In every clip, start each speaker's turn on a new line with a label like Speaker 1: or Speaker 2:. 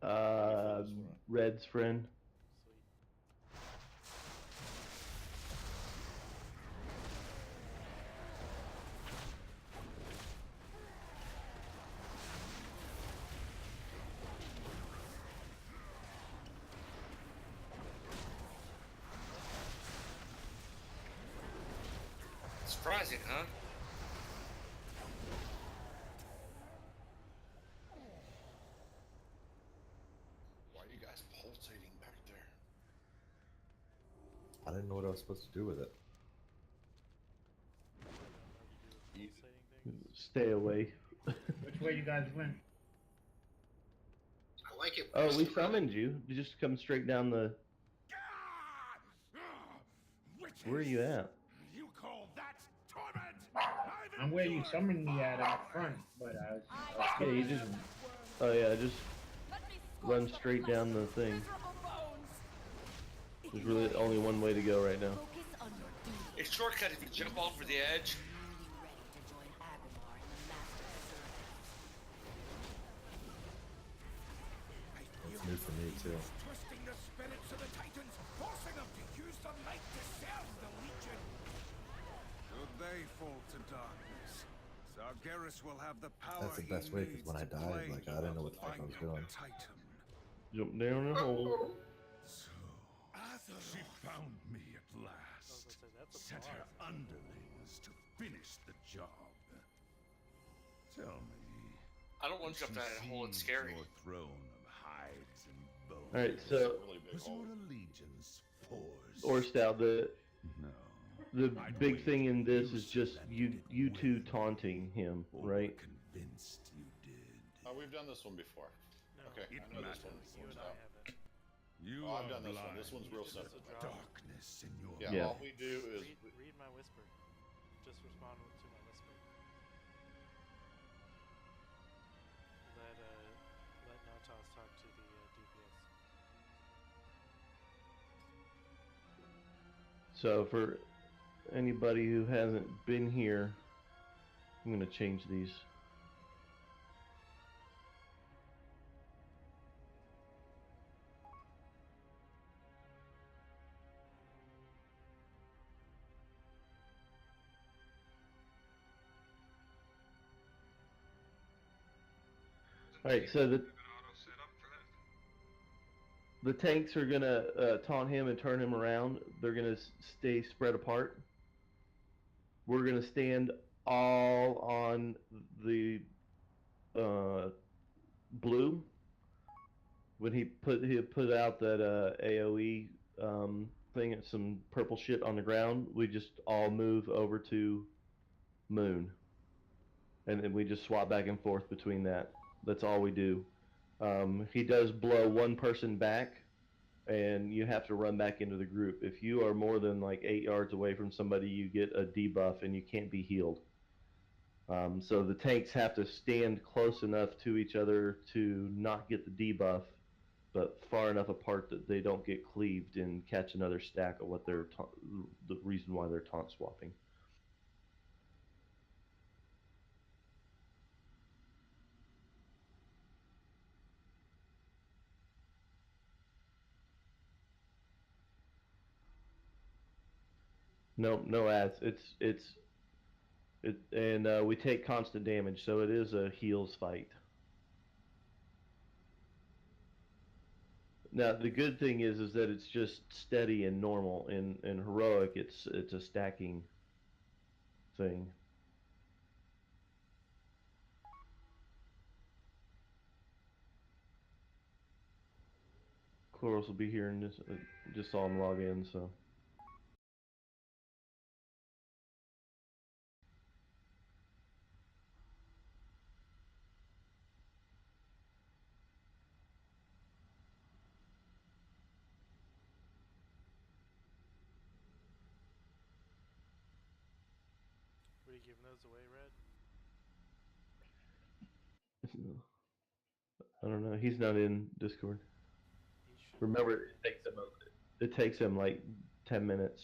Speaker 1: Red's friend.
Speaker 2: Sweet.
Speaker 3: Surprising, huh?
Speaker 4: Why are you guys pulsating back there?
Speaker 5: I didn't know what I was supposed to do with it.
Speaker 2: I don't know to do with pulsating things.
Speaker 1: Stay away.
Speaker 6: Which way you guys went?
Speaker 3: I like it.
Speaker 1: Oh, we summoned you. You just come straight down the. Where are you at?
Speaker 7: You call that torment?
Speaker 6: I'm where you summoned me at out front, but I was.
Speaker 1: Yeah, you just. Oh yeah, just run straight down the thing. There's really only one way to go right now.
Speaker 3: It's shortcut if you jump off the edge.
Speaker 5: It's new for me too.
Speaker 7: Twisting the spirits of the Titans, forcing them to use the might to serve the Legion. Should they fall to darkness, Sargeras will have the power.
Speaker 5: That's the best way, because when I died, like, I didn't know what the fuck I was doing.
Speaker 7: Titan.
Speaker 1: Jump down the hole.
Speaker 7: So, she found me at last. Sent her underlings to finish the job. Tell me.
Speaker 3: I don't want to jump down that hole. It's scary.
Speaker 7: Your throne of hides and bones.
Speaker 1: All right, so
Speaker 4: Really big
Speaker 7: Was
Speaker 4: hole.
Speaker 7: your allegiance forced?
Speaker 1: or stout. The
Speaker 7: No.
Speaker 1: big thing in this is just you two taunting him, right?
Speaker 7: Convinced you did.
Speaker 4: Oh, we've done this one before.
Speaker 2: No,
Speaker 4: Okay,
Speaker 7: It
Speaker 4: I know this one.
Speaker 7: matters.
Speaker 2: you and I haven't.
Speaker 7: You
Speaker 4: Oh, I've
Speaker 7: are
Speaker 4: done this one.
Speaker 7: blind.
Speaker 4: This one's real
Speaker 2: Just a
Speaker 4: simple.
Speaker 2: drop.
Speaker 7: Darkness in your
Speaker 4: Yeah,
Speaker 1: Yeah.
Speaker 4: all we do is
Speaker 2: Read my whisper. Just respond to my whisper. Let Natas talk to the DPS.
Speaker 1: So for anybody who hasn't been here, I'm gonna change these. Alright, so the tanks are gonna taunt him and turn him around. They're gonna stay spread apart. We're gonna stand all on the blue. When he put out that AOE thing, some purple shit on the ground, we just all move over to moon, and then we just swap back and forth between that. That's all we do. He does blow one person back, and you have to run back into the group. If you are more than like 8 yards away from somebody, you get a debuff and you can't be healed. So the tanks have to stand close enough to each other to not get the debuff, but far enough apart that they don't get cleaved and catch another stack of what they're the reason why they're taunt swapping. No ads. And we take constant damage, so it is a heals fight. Now the good thing is that it's just steady and normal. In heroic, it's a stacking thing. Chloros will be here and just saw him log in, so.
Speaker 2: Were you giving those away, Red?
Speaker 1: I don't know. He's not in Discord.
Speaker 2: He should.
Speaker 1: Remember, it takes him like 10 minutes.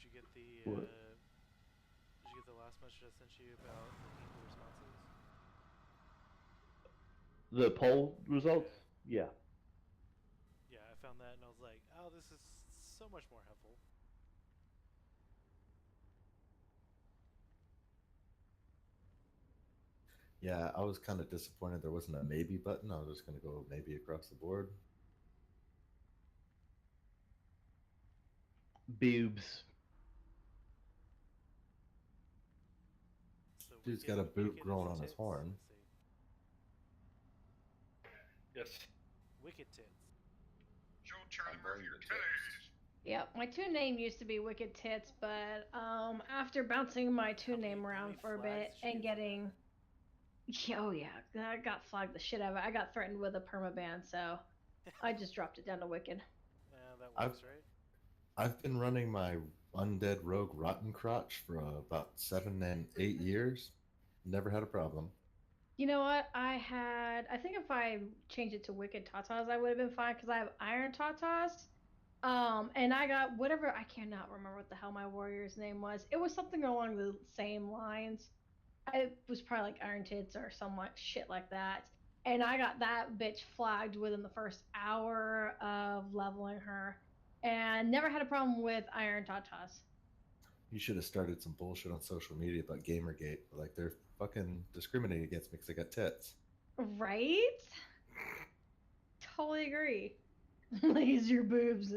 Speaker 2: you get the
Speaker 1: What?
Speaker 2: did you get the last message I sent you about looking for responses?
Speaker 1: The poll results? Yeah.
Speaker 2: Yeah, I found that and I was like, oh, this is so much more helpful.
Speaker 5: Yeah, I was kind of disappointed there wasn't a maybe button. I was just going to go maybe across the board.
Speaker 1: Boobs.
Speaker 2: So
Speaker 5: Dude's got a boob
Speaker 2: wicked
Speaker 5: growing
Speaker 2: as
Speaker 5: on his
Speaker 2: tits.
Speaker 5: horn.
Speaker 2: Let's see.
Speaker 3: Yes.
Speaker 2: Wicked tits.
Speaker 4: Joe Turner, your titties.
Speaker 8: Yep, my tune name used to be Wicked Tits, but after bouncing my tune name around for a bit
Speaker 2: flags did you
Speaker 8: and
Speaker 2: get for
Speaker 8: getting, oh yeah, I got flagged the shit out of it. I got threatened with a permaban, so I just dropped it down to Wicked.
Speaker 2: Yeah, that works, right?
Speaker 5: I've been running my undead rogue rotten crotch for about 7 and 8 years. Never had a problem.
Speaker 8: You know what? I think if I changed it to Wicked Tatas, I would have been fine because I have Iron Tatas. And I got whatever, I cannot remember what the hell my warrior's name was. It was something along the same lines. It was probably like Iron Tits or some like shit like that. And I got that bitch flagged within the first hour of leveling her. And never had a problem with Iron Tatas.
Speaker 5: You should have started some bullshit on social media about Gamergate. Like they're fucking discriminating against me because I got tits.
Speaker 8: Right? Totally agree. Laser boobs.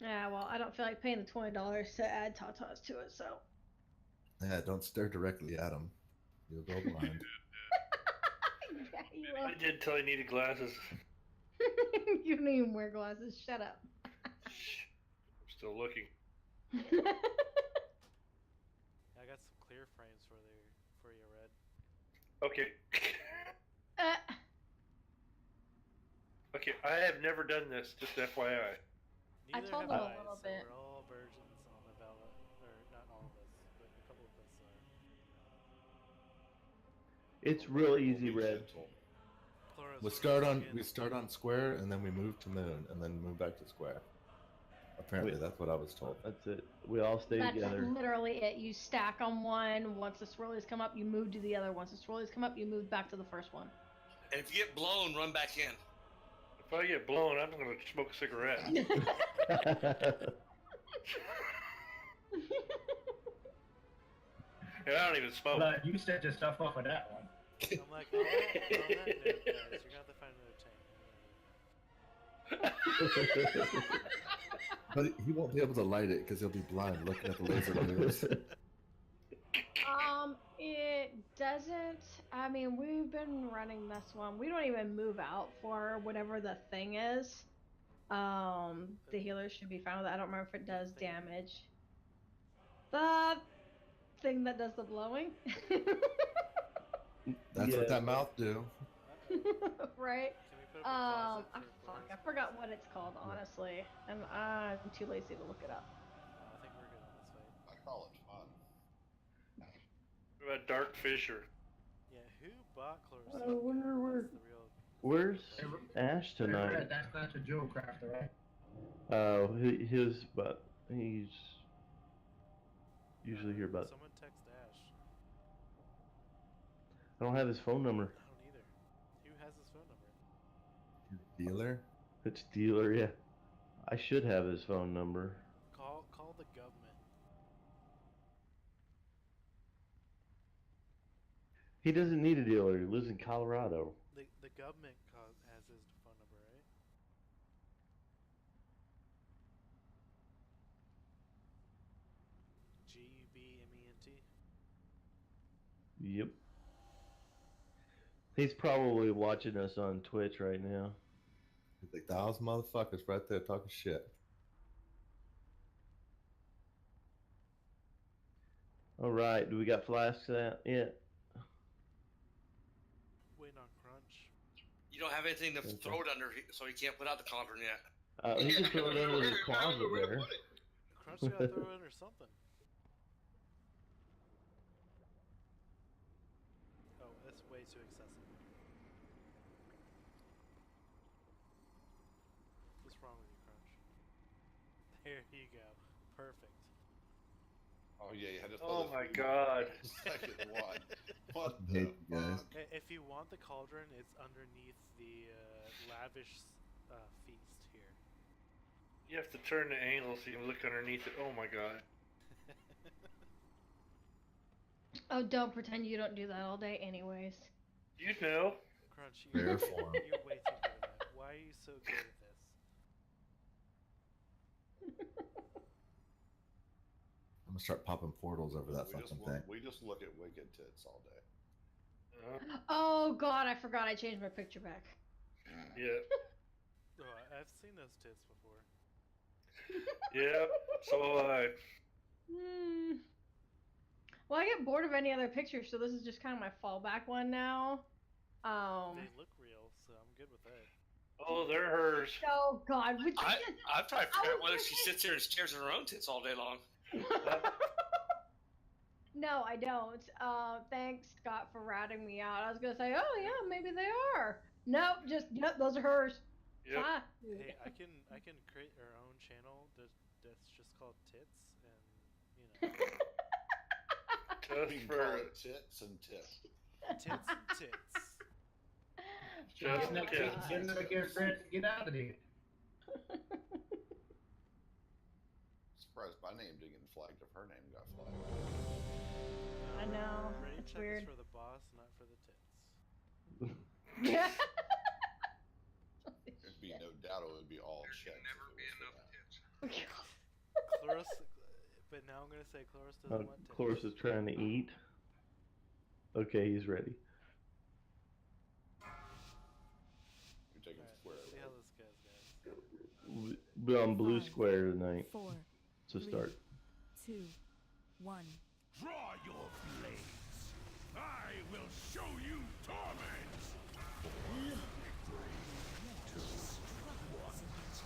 Speaker 8: Yeah, well, I don't feel like paying the $20 to add tatas to it, so.
Speaker 5: Yeah, don't stare directly at them. You'll go blind.
Speaker 8: Yeah, you
Speaker 3: I
Speaker 8: will.
Speaker 3: did tell you needed glasses.
Speaker 8: You don't even wear glasses. Shut up.
Speaker 3: Shh. I'm still looking.
Speaker 2: Yeah, I got some clear frames for you, Red.
Speaker 3: Okay.
Speaker 8: Uh,
Speaker 3: Okay, I have never done this, just FYI.
Speaker 8: I
Speaker 2: Neither
Speaker 8: told
Speaker 2: have
Speaker 8: them a
Speaker 2: I,
Speaker 8: little
Speaker 2: so
Speaker 8: bit.
Speaker 2: we're all virgins on the ballot, or not all of us, but a couple of us are.
Speaker 1: It's real easy, Red.
Speaker 2: Chloros,
Speaker 5: We
Speaker 2: again.
Speaker 5: start on square and then we move to moon and then move back to square. Apparently that's what I was told.
Speaker 1: That's it. We all stay
Speaker 8: That's
Speaker 1: together.
Speaker 8: literally it. You stack on one. Once the swirlies come up, you move to the other. Once the swirlies come up, you move back to the first one.
Speaker 3: And if you get blown, run back in.
Speaker 9: If I get blown, I'm going to smoke a cigarette. And I don't even smoke.
Speaker 6: But you set your stuff off of that one.
Speaker 2: I'm like, on that note, guys, you're going to have to find another tank.
Speaker 5: But he won't be able to light it because he'll be blind looking at the laser beams.
Speaker 8: It doesn't. I mean, we've been running this one. We don't even move out for whatever the thing is. The healer should be fine with that. I don't remember if it does damage. The thing that does the blowing.
Speaker 5: That's what that mouth do.
Speaker 8: Right?
Speaker 2: Can we put up a closet for
Speaker 8: fuck, I
Speaker 2: Chloros?
Speaker 8: forgot what it's called, honestly. And I'm too lazy to look it up.
Speaker 2: I think we're good on this fight.
Speaker 4: I call it fun.
Speaker 9: What about Dark Fisher?
Speaker 2: Yeah, who bought Chloros?
Speaker 1: I wonder where.
Speaker 2: That's the real...
Speaker 1: Where's Ash tonight?
Speaker 6: Right, that's not the Joe Crafter, right?
Speaker 1: Oh, but he's usually here. But
Speaker 2: Someone text Ash.
Speaker 1: I don't have his phone number.
Speaker 2: I don't either. Who has his phone number?
Speaker 5: Dealer?
Speaker 1: It's dealer, yeah. I should have his phone number.
Speaker 2: Call the government.
Speaker 1: He doesn't need a dealer. He lives in Colorado.
Speaker 2: The government has his phone number, right? GUBMENT.
Speaker 1: Yep. He's probably watching us on Twitch right now.
Speaker 5: He's like, those motherfuckers right there talking shit.
Speaker 1: All right, do we got flasks out yet?
Speaker 2: Waiting on Crunch.
Speaker 3: You don't have anything to throw it under, so you can't put out the cauldron yet.
Speaker 1: He can throw it under the closet there.
Speaker 2: Crunch gotta throw it under something. Oh, that's way too excessive. What's wrong with you? perfect.
Speaker 4: Oh yeah, you had to.
Speaker 9: Oh my god.
Speaker 4: Second one. What
Speaker 5: I
Speaker 4: the
Speaker 5: hate you guys.
Speaker 4: fuck?
Speaker 2: If you want the cauldron, it's underneath the lavish feast here.
Speaker 9: You have to turn the angle so you can look underneath it. Oh my god.
Speaker 8: Oh, don't pretend you don't do that all day, anyways.
Speaker 9: You know.
Speaker 2: Crunch,
Speaker 5: Fair form.
Speaker 2: you're way too good at that. Why are you so good at this?
Speaker 5: I'm gonna start popping portals over that fucking thing.
Speaker 4: We just look at wicked tits all day.
Speaker 8: Oh god, I forgot I changed my picture back.
Speaker 9: Yeah.
Speaker 2: Oh, I've seen those tits before.
Speaker 9: Yeah. So
Speaker 8: Hmm. Well, I get bored of any other pictures, so this is just kind of my fallback one now.
Speaker 2: They look real, so I'm good with that.
Speaker 9: oh, they're hers.
Speaker 8: Oh god, would you
Speaker 3: I've tried to
Speaker 8: I
Speaker 3: figure out
Speaker 8: was
Speaker 3: whether
Speaker 8: gonna
Speaker 3: she
Speaker 8: say-
Speaker 3: sits here and stares at her own tits all day long.
Speaker 8: No, I don't. Thanks, Scott, for ratting me out. I was gonna say, oh yeah, maybe they are. Nope, just yep, those are hers.
Speaker 9: Yep.
Speaker 8: Ah.
Speaker 2: Hey, I can create our own channel that's just called tits, and you know,
Speaker 9: Just
Speaker 4: We can
Speaker 9: for
Speaker 4: call it tits and tip.
Speaker 2: tits and tits.
Speaker 9: Just
Speaker 8: Oh my
Speaker 9: kidding.
Speaker 8: God.
Speaker 6: Get another friends to get out of here.
Speaker 4: Surprised my name didn't get flagged if her name got flagged.
Speaker 8: I know.
Speaker 2: Rain
Speaker 8: It's
Speaker 2: check
Speaker 8: weird.
Speaker 2: is for the boss, not for the tits.
Speaker 8: Yeah.
Speaker 4: There'd be no doubt it would be all checks. Never be enough tits.
Speaker 2: Chloris, but now I'm gonna say Chloris doesn't want tits.
Speaker 1: Cloris is trying to eat. Okay, he's ready.
Speaker 4: You're taking
Speaker 2: Alright,
Speaker 4: square.
Speaker 2: let's see how this goes, guys.
Speaker 1: We're on blue
Speaker 10: 5,
Speaker 1: square tonight
Speaker 10: 4,
Speaker 1: to
Speaker 10: 3,
Speaker 1: start.
Speaker 10: 2, 1.
Speaker 7: Draw your blades. I will show you torment.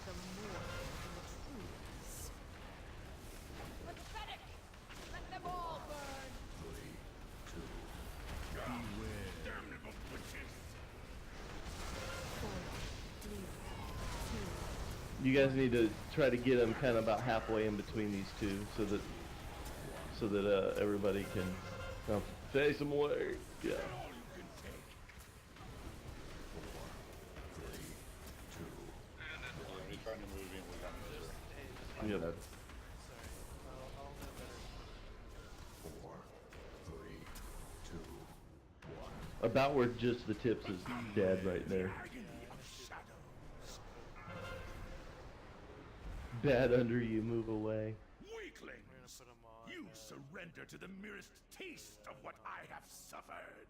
Speaker 10: The more the trees.
Speaker 11: Pathetic! Let them all burn!
Speaker 7: Damnable witches.
Speaker 10: 4, 3, 2.
Speaker 1: You guys need to try to get them kind of about halfway in between these two, so that everybody can face them away. Yeah.
Speaker 4: We're only trying to move in. We got misery.
Speaker 2: Hey,
Speaker 1: Yep.
Speaker 2: sorry. I'll know better.
Speaker 1: About where just the tips is dead right there. Bad under you, move away.
Speaker 7: Weaklings,
Speaker 2: put 'em on,
Speaker 7: you surrender to the merest taste of what I have suffered.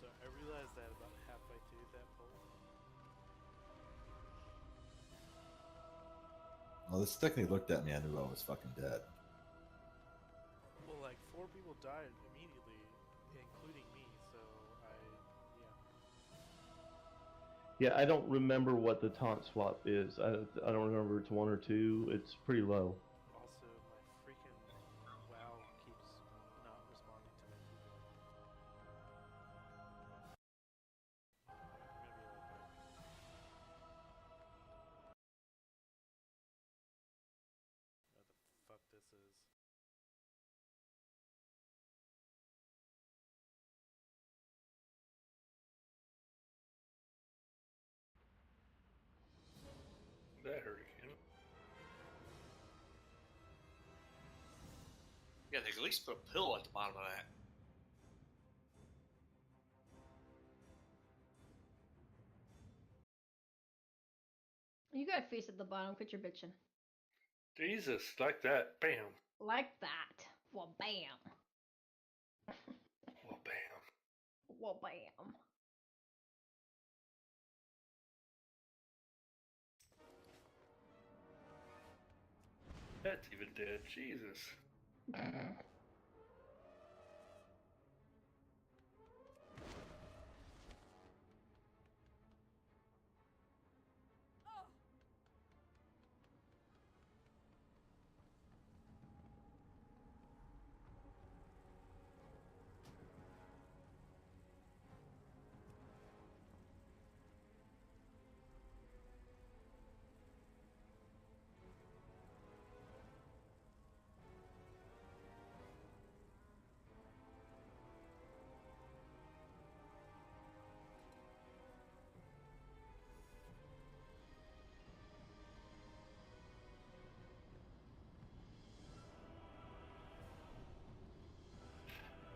Speaker 2: So I realized that about halfway through that poll.
Speaker 5: Well, this technically looked at me. I knew I was fucking dead.
Speaker 2: Well, like 4 people died immediately, including me. So
Speaker 1: Yeah, I don't remember what the taunt swap is. I don't remember if it's 1 or 2. It's pretty low.
Speaker 2: also my freaking WoW keeps not responding to my keyboard. I'm gonna be right back. What the fuck this is?
Speaker 9: That hurt again.
Speaker 3: Yeah, they at least put a pill at the bottom of that.
Speaker 8: You got a face at the bottom. Quit your bitching.
Speaker 9: Jesus, like that. Bam.
Speaker 8: Like that. Well, bam.
Speaker 9: Well, bam.
Speaker 8: Well, bam.
Speaker 9: That's even dead. Jesus.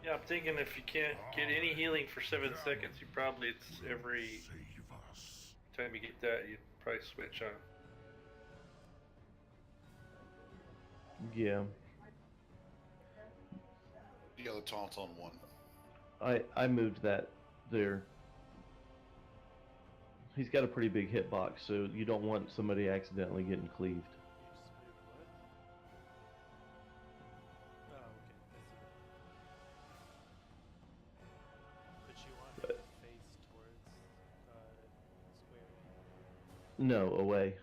Speaker 9: Yeah, I'm thinking if you can't get any healing for 7 seconds, you probably it's every time you get that, you probably switch on.
Speaker 1: Yeah.
Speaker 4: Yeah, the taunt's on 1.
Speaker 1: I moved that there. He's got a pretty big hitbox, so you don't want somebody accidentally getting cleaved.
Speaker 2: You just moved what? Oh, okay. I see. But you want him to face towards square.
Speaker 1: No, away.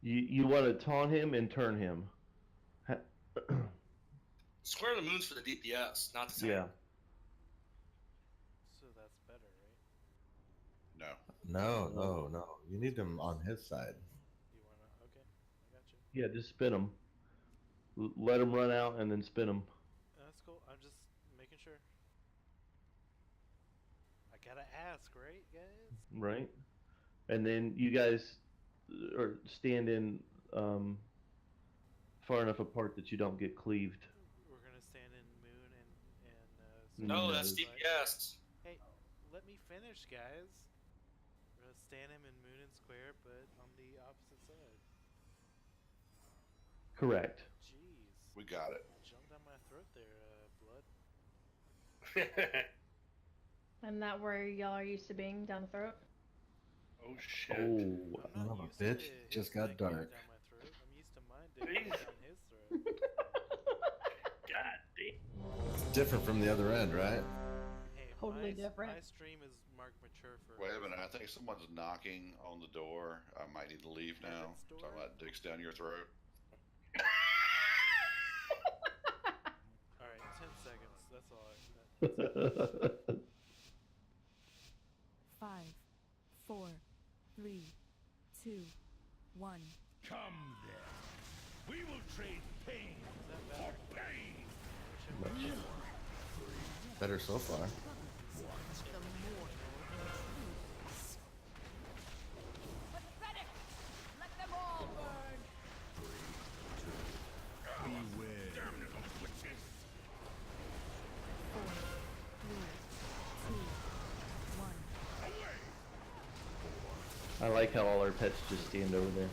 Speaker 1: You want to taunt him and turn him.
Speaker 3: Square of the Moon's for the DPS, not the tank.
Speaker 1: Yeah.
Speaker 2: So that's better, right?
Speaker 4: No.
Speaker 5: No. You need him on his side.
Speaker 2: You wanna? Okay, I got you.
Speaker 1: Yeah, just spin him. Let him run out and then spin him.
Speaker 2: That's cool. I'm just making sure. I gotta ask, right, guys?
Speaker 1: Right. And then you guys are stand in far enough apart that you don't get cleaved.
Speaker 2: We're gonna stand in Moon and
Speaker 3: No,
Speaker 1: No.
Speaker 3: that's DPS.
Speaker 2: Hey, let me finish, guys. We're gonna stand him in Moon and Square, but on the opposite side.
Speaker 1: Correct.
Speaker 2: Jeez.
Speaker 4: We got it.
Speaker 2: Jumped down my throat there, Blood.
Speaker 8: And that where y'all are used to being down the throat?
Speaker 9: Oh shit.
Speaker 1: Oh.
Speaker 2: I'm
Speaker 5: Son
Speaker 2: not
Speaker 5: of a
Speaker 2: used to
Speaker 5: bitch,
Speaker 2: his
Speaker 5: just got
Speaker 2: dick going
Speaker 5: dark.
Speaker 2: down my throat. I'm used to mine dick going
Speaker 9: Jeez.
Speaker 2: down his throat.
Speaker 9: God damn.
Speaker 5: It's different from the other end, right?
Speaker 2: Hey,
Speaker 8: Totally
Speaker 2: my,
Speaker 8: different.
Speaker 2: My stream is marked mature for.
Speaker 4: Wait a minute, I think someone's knocking on the door. I might need to leave now.
Speaker 2: Heaven's door?
Speaker 4: Talking about dicks down your throat.
Speaker 2: Alright, 10 seconds. That's all I.
Speaker 10: 5, 4, 3, 2, 1.
Speaker 7: Come then. We will trade pain for pain.
Speaker 5: Better so far.
Speaker 10: The mortal intrudes.
Speaker 11: Pathetic! Let them all burn!
Speaker 7: Beware. Damnable witches.
Speaker 10: 4, 3, 2, 1.
Speaker 1: I like how all our pets just stand over there.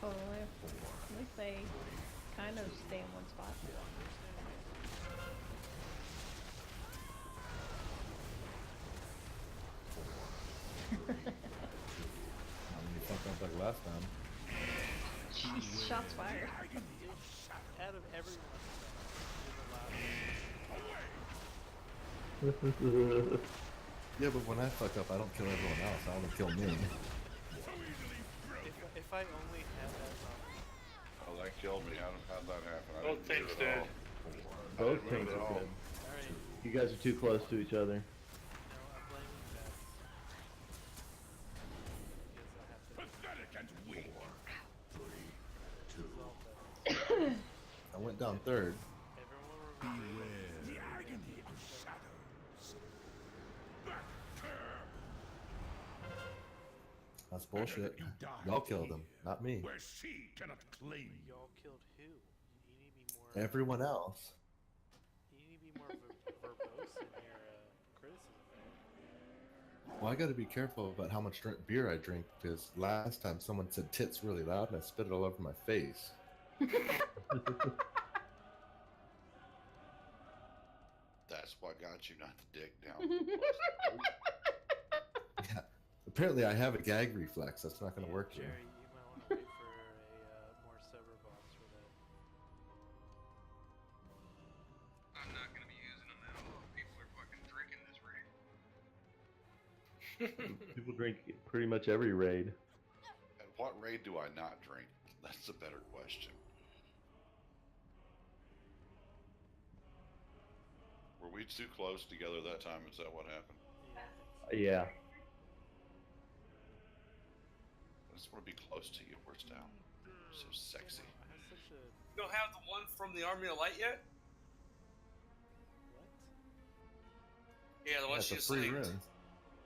Speaker 8: Totally. At least they kind of stay in one spot.
Speaker 5: You fucked up like last time.
Speaker 8: Jeez, shots fired.
Speaker 2: Out of everyone,
Speaker 5: Yeah, but when I fuck up, I don't kill everyone else. I only kill me.
Speaker 2: if I only had that
Speaker 4: Oh, that killed me. How'd that happen? I
Speaker 9: Both
Speaker 4: didn't do
Speaker 9: tanks
Speaker 4: it at
Speaker 9: dead.
Speaker 4: all.
Speaker 1: Both
Speaker 4: I didn't
Speaker 1: tanks
Speaker 4: do it
Speaker 1: are
Speaker 4: at all.
Speaker 1: good.
Speaker 2: Alright,
Speaker 1: You guys are too close to each other.
Speaker 2: no, I'm blaming Beth. Because I have to
Speaker 7: Pathetic and weak.
Speaker 2: resolve that.
Speaker 5: I went down third.
Speaker 2: Everyone will remember.
Speaker 7: Beware. The agony of shadows. Back there.
Speaker 5: That's bullshit.
Speaker 7: You die
Speaker 5: Y'all killed him,
Speaker 7: here,
Speaker 5: not me.
Speaker 7: Where she cannot claim you.
Speaker 2: Y'all killed who? You need to be more.
Speaker 5: Everyone else.
Speaker 2: You need to be more verbose in your criticism.
Speaker 5: Well, I gotta be careful about how much beer I drink because last time someone said tits really loud and I spit it all over my face.
Speaker 4: That's what got you, not the dick down.
Speaker 5: Yeah. Apparently, I have a gag reflex. That's not gonna work here.
Speaker 2: Jerry, you might want to wait for a more sober boss for that.
Speaker 12: I'm not gonna be using them at all. People are fucking drinking this raid.
Speaker 1: People drink pretty much every raid.
Speaker 4: And what raid do I not drink? That's a better question. Were we too close together that time? Is that what happened?
Speaker 1: Yeah.
Speaker 4: I just want to be close to you. Where's down? So sexy.
Speaker 2: I have such a
Speaker 3: You don't have the one from the Army of Light yet?
Speaker 2: what?
Speaker 3: Yeah, the one
Speaker 5: That's
Speaker 3: she
Speaker 5: a
Speaker 3: just
Speaker 5: free
Speaker 3: synced.
Speaker 5: rune.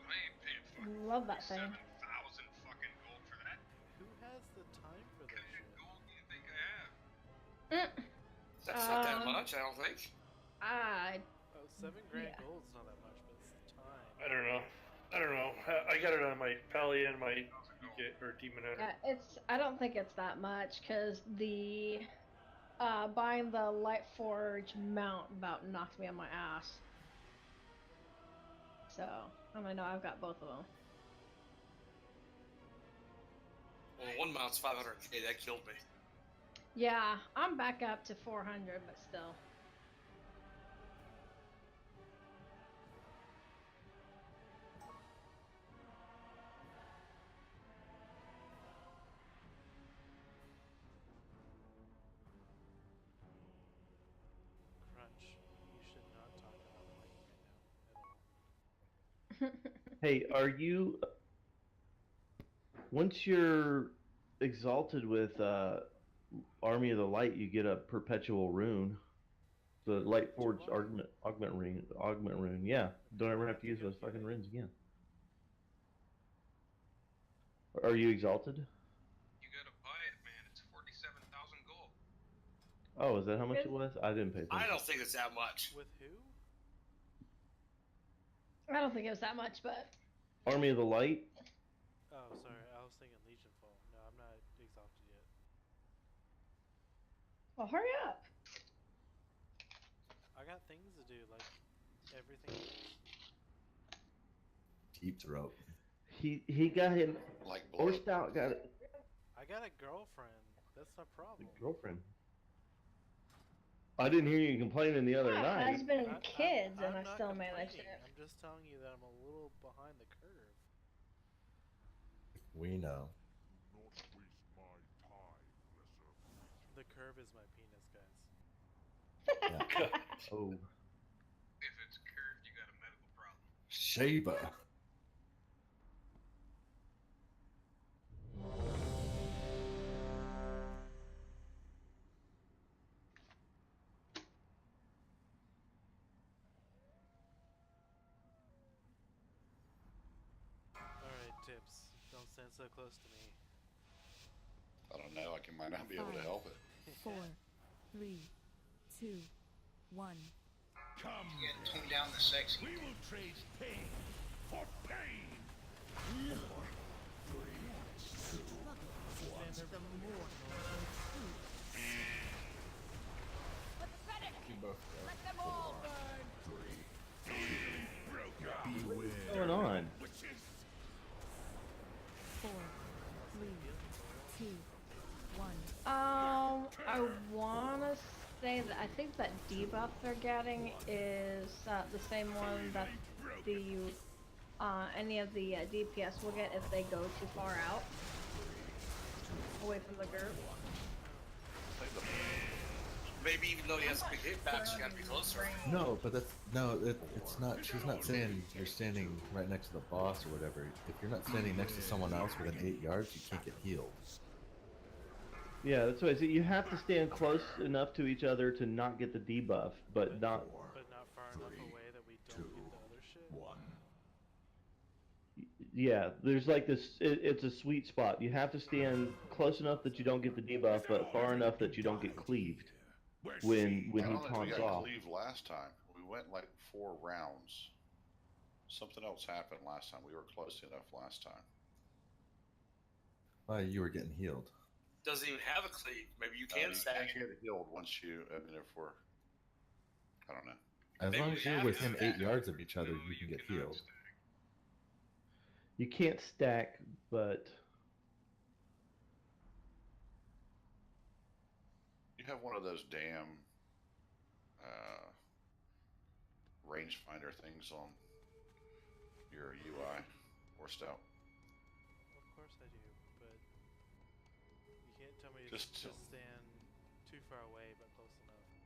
Speaker 12: I ain't paying fucking
Speaker 8: Love that thing.
Speaker 12: 7,000 fucking gold for that.
Speaker 2: Who has the time for
Speaker 12: What
Speaker 2: that
Speaker 12: kind of
Speaker 2: shit?
Speaker 12: gold do you think
Speaker 3: That's not that much, I don't think.
Speaker 8: I
Speaker 2: Oh, 7 grand
Speaker 8: Yeah.
Speaker 2: gold's not that much, but it's time.
Speaker 9: I don't know. I got it on my Pally and my DK or Demon Hunter.
Speaker 8: I don't think it's that much because the buying the Light Forge mount about knocked me on my ass. So I'm gonna know I've got both of them.
Speaker 3: Well, one mount's 500k. That killed me.
Speaker 8: Yeah, I'm back up to 400, but still.
Speaker 2: Crunch. You should not talk about light right now at all.
Speaker 1: Hey, are you? Once you're exalted with Army of the Light, you get a perpetual rune. The Light Forge augment rune. Yeah, don't ever have to use those fucking runes again. Are you exalted?
Speaker 12: You gotta buy it, man. It's 47,000 gold.
Speaker 1: Oh, is that how much it was? I didn't pay attention.
Speaker 3: I don't think it's that much.
Speaker 2: With who?
Speaker 8: I don't think it was that much, but
Speaker 1: Army of the Light.
Speaker 2: Oh, sorry. I was thinking Legion Fall. No, I'm not exalted yet.
Speaker 8: well, hurry up.
Speaker 2: I got things to do, like everything else.
Speaker 5: Deep throat.
Speaker 1: He got him.
Speaker 4: Like
Speaker 1: Or
Speaker 4: blood.
Speaker 1: Stout got it.
Speaker 2: I got a girlfriend. That's no problem.
Speaker 1: Girlfriend. I didn't hear you complaining the other
Speaker 8: I have
Speaker 1: night.
Speaker 8: a husband and kids, and I
Speaker 2: not
Speaker 8: still managed it.
Speaker 2: complaining. I'm just telling you that I'm a little behind the curve.
Speaker 5: We know.
Speaker 2: The curve is my penis, guys.
Speaker 5: Yeah.
Speaker 1: Oh.
Speaker 12: If it's curved, you got a medical problem.
Speaker 5: Shaver.
Speaker 2: Alright, tips. Don't stand so close to me.
Speaker 4: I don't know. I might not be able to help it.
Speaker 10: 4, 3, 2, 1.
Speaker 7: Come.
Speaker 13: Tone down the sexy.
Speaker 7: We will trade pain for pain.
Speaker 10: The mortal
Speaker 11: Pathetic.
Speaker 4: You both
Speaker 11: Let them all burn.
Speaker 1: What's going on?
Speaker 10: 4, 3, 2, 1.
Speaker 8: I wanna say that I think that debuff they're getting is the same one that the any of the DPS will get if they go too far out away from the group.
Speaker 3: Maybe even though he has big hitbacks, you gotta be closer.
Speaker 5: No, but it's not. She's not saying you're standing right next to the boss or whatever. If you're not standing next to someone else within 8 yards, you can't get healed.
Speaker 1: Yeah, that's what I said. You have to stand close enough to each other to not get the debuff, but not.
Speaker 2: But not far enough away that we don't get the other shit.
Speaker 1: Yeah, there's like this. It's a sweet spot. You have to stand close enough that you don't get the debuff, but far enough that you don't get cleaved when
Speaker 4: I
Speaker 1: he
Speaker 4: don't think we
Speaker 1: taunts
Speaker 4: got
Speaker 1: off.
Speaker 4: cleaved last time. We went like 4 rounds. Something else happened last time. We were close enough last time.
Speaker 5: Well, you were getting healed.
Speaker 3: Doesn't even have a cleave. Maybe you can
Speaker 4: You
Speaker 3: stack.
Speaker 4: can't get healed once you. I mean, if we're. I don't know.
Speaker 5: As
Speaker 3: Maybe
Speaker 5: long
Speaker 3: we
Speaker 5: as you're
Speaker 3: have
Speaker 5: within
Speaker 3: to
Speaker 5: 8
Speaker 3: stack.
Speaker 5: yards of each other,
Speaker 12: No,
Speaker 5: you can get
Speaker 12: cannot
Speaker 5: healed.
Speaker 12: stack.
Speaker 1: You can't stack, but
Speaker 4: You have one of those damn rangefinder things on your UI or Stout.
Speaker 2: Of course I do, but you can't tell me to
Speaker 4: Just
Speaker 2: just stand too far away but close enough. It's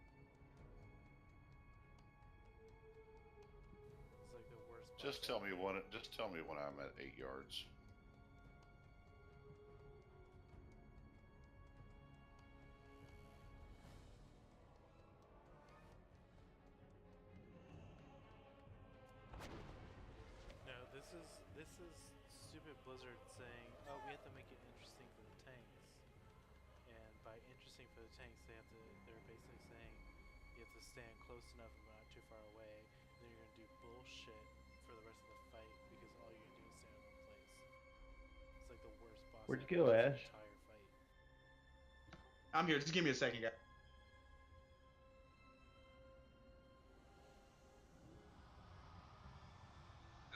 Speaker 2: like the worst part.
Speaker 4: Just tell me when. Just tell me when I'm at 8 yards.
Speaker 2: No, this is stupid Blizzard saying, "Oh, we have to make it interesting for the tanks," and by fight. Interesting for the tanks. They're basically saying you have to stand close enough but not too far away. And then you're gonna do bullshit for the rest of the fight because all you're gonna do is stand in one place. It's like the worst boss
Speaker 1: Where'd you
Speaker 2: ever
Speaker 1: go,
Speaker 2: in the
Speaker 1: Ash?
Speaker 2: entire fight.
Speaker 14: I'm here. Just give me a second, guys.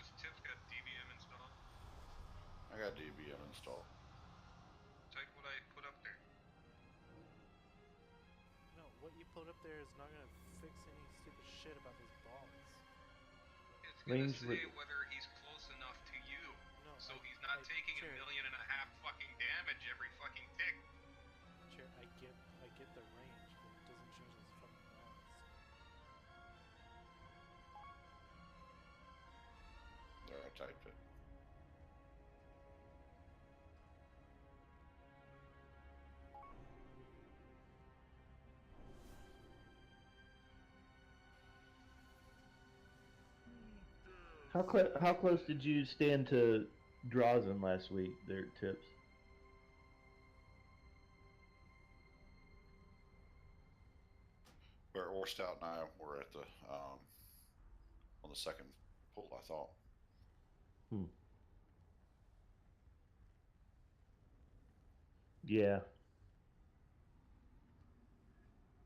Speaker 12: This tip's got DBM installed.
Speaker 4: I got DBM installed.
Speaker 12: Take what I put up there.
Speaker 2: No, what you put up there is not gonna fix any stupid shit about those balls.
Speaker 12: It's gonna
Speaker 1: Lane's
Speaker 12: say whether he's close enough to you.
Speaker 2: No,
Speaker 12: So he's not taking
Speaker 2: Jared,
Speaker 12: 1.5 million fucking damage every fucking tick.
Speaker 2: Jared, I get the range, but it doesn't change his fucking balls.
Speaker 4: There, I typed it.
Speaker 1: How close did you stand to Drazen last week? There, Tips.
Speaker 4: Where Orstout and I were at the on the second pull, I thought.
Speaker 1: Yeah.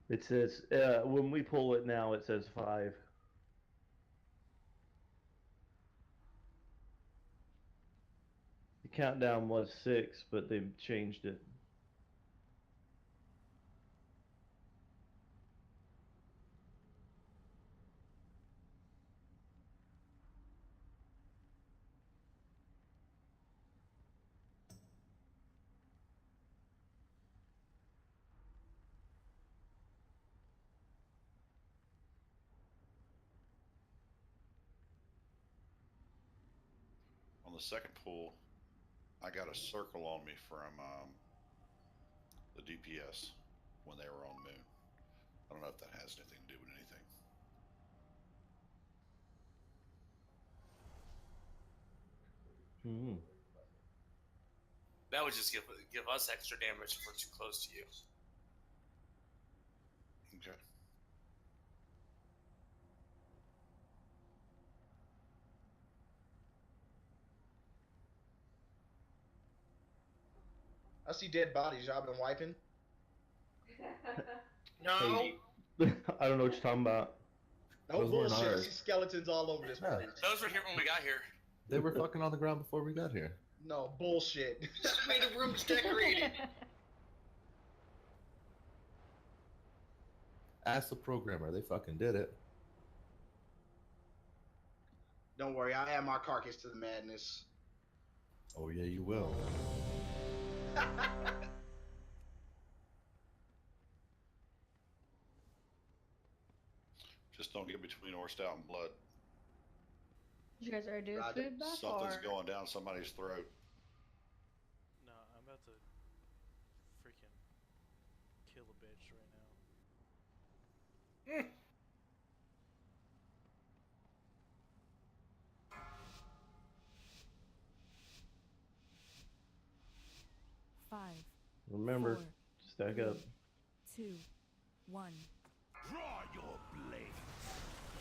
Speaker 1: It says when we pull it now, it says 5. The countdown was 6, but they've changed it.
Speaker 4: On the second pull, I got a circle on me from the DPS when they were on Moon. I don't know if that has anything to do with anything.
Speaker 3: That would just give us extra damage if we're too close to you.
Speaker 4: Okay.
Speaker 14: I see dead bodies. Y'all been wiping?
Speaker 3: No.
Speaker 1: Hey, I don't know what you're talking about.
Speaker 14: No
Speaker 5: Those weren't
Speaker 14: bullshit. I
Speaker 5: ours.
Speaker 14: see skeletons all over this
Speaker 5: Yeah.
Speaker 14: place.
Speaker 3: Those were here when we got here.
Speaker 5: They were fucking on the ground before we got here.
Speaker 14: No bullshit.
Speaker 3: Just made the rooms decorated.
Speaker 5: Ask the programmer. They fucking did it.
Speaker 14: Don't worry, I add my carcass to the madness.
Speaker 5: Oh yeah, you will.
Speaker 4: Just don't get between Orstout and blood.
Speaker 8: You guys are doing
Speaker 14: Roger.
Speaker 8: food buff
Speaker 4: Something's
Speaker 8: or?
Speaker 4: going down somebody's throat.
Speaker 2: No, I'm about to freaking kill a bitch right now.
Speaker 10: 5,
Speaker 1: Remember,
Speaker 10: 4,
Speaker 1: stack up.
Speaker 10: 2, 1.
Speaker 11: Draw your blades.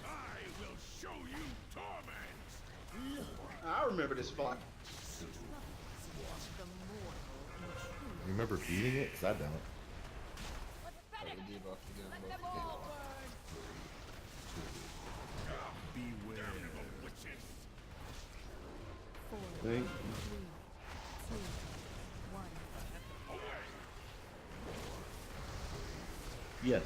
Speaker 11: I will show you torment.
Speaker 14: I remember this spot.
Speaker 5: You remember beating it? Cause I don't.
Speaker 11: Beware the witches.
Speaker 10: 4,
Speaker 1: Think.
Speaker 10: 3, 2, 1.
Speaker 1: Yes.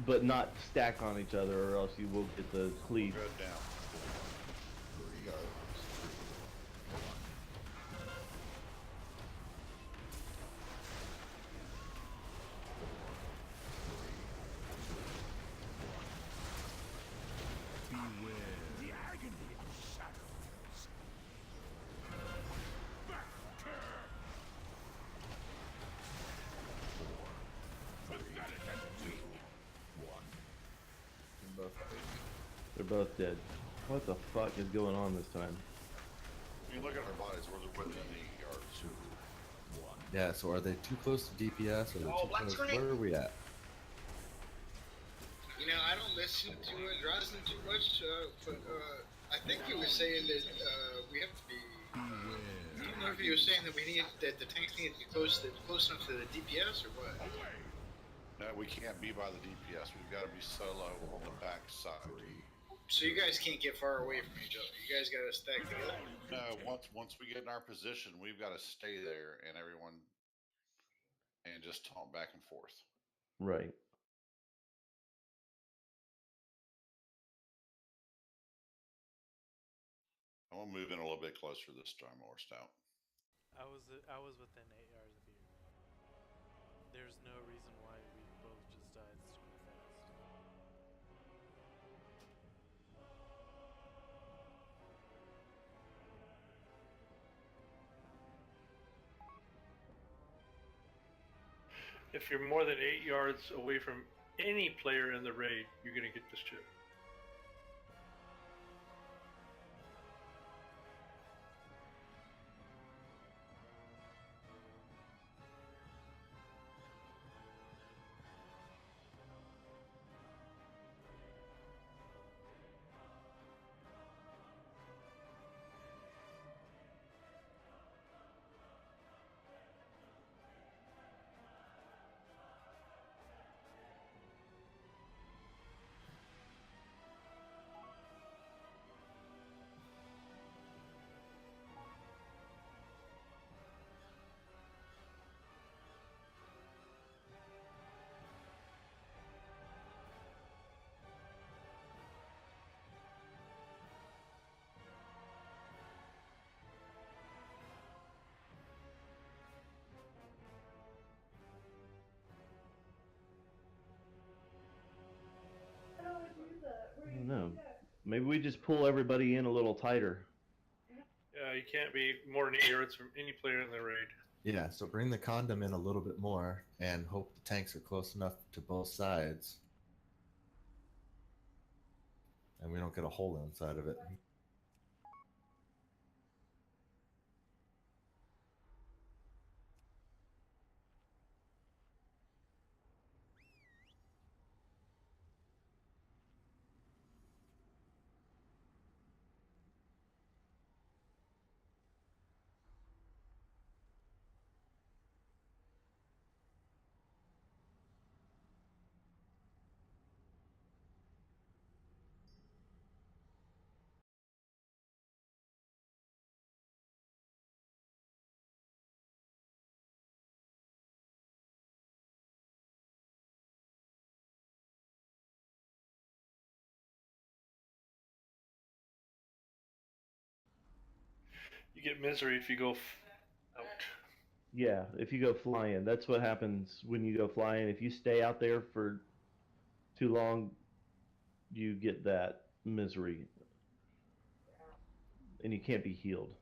Speaker 1: But not stack on each other, or else you will get the cleave.
Speaker 4: Good down. You got it.
Speaker 11: Beware the agony of shadows. Back turn. Pathetic and weak.
Speaker 1: They're both dead. What the fuck is going on this time?
Speaker 4: You look at our bodies, we're within 8 yards.
Speaker 5: Yeah, so are they too close to DPS, or are they
Speaker 14: Oh,
Speaker 5: too
Speaker 14: black
Speaker 5: close?
Speaker 14: screen.
Speaker 5: Where are we at?
Speaker 13: You know, I don't listen to Drazen too much, but I think he was saying that we have to be. I don't know if he was saying that the tanks need to be close enough to the DPS or what.
Speaker 4: No, we can't be by the DPS. We've got to be solo on the back side.
Speaker 13: So you guys can't get far away from each other. You guys got to stack together.
Speaker 4: No, once we get in our position, we've got to stay there and everyone and just talk back and forth.
Speaker 1: Right.
Speaker 4: I'm gonna move in a little bit closer this time, more stout.
Speaker 2: I was within 8 yards of you. There's no reason why we both just died super fast.
Speaker 9: If you're more than 8 yards away from any player in the raid, you're gonna get this chip.
Speaker 1: I don't know. Maybe we just pull everybody in a little tighter.
Speaker 9: You can't be more than 8 yards from any player in the raid.
Speaker 5: Yeah, so bring the condom in a little bit more and hope the tanks are close enough to both sides. And we don't get a hole inside of it.
Speaker 9: You get misery if you go out.
Speaker 1: Yeah, if you go flying, that's what happens when you go flying. If you stay out there for too long, you get that misery. And you can't be healed.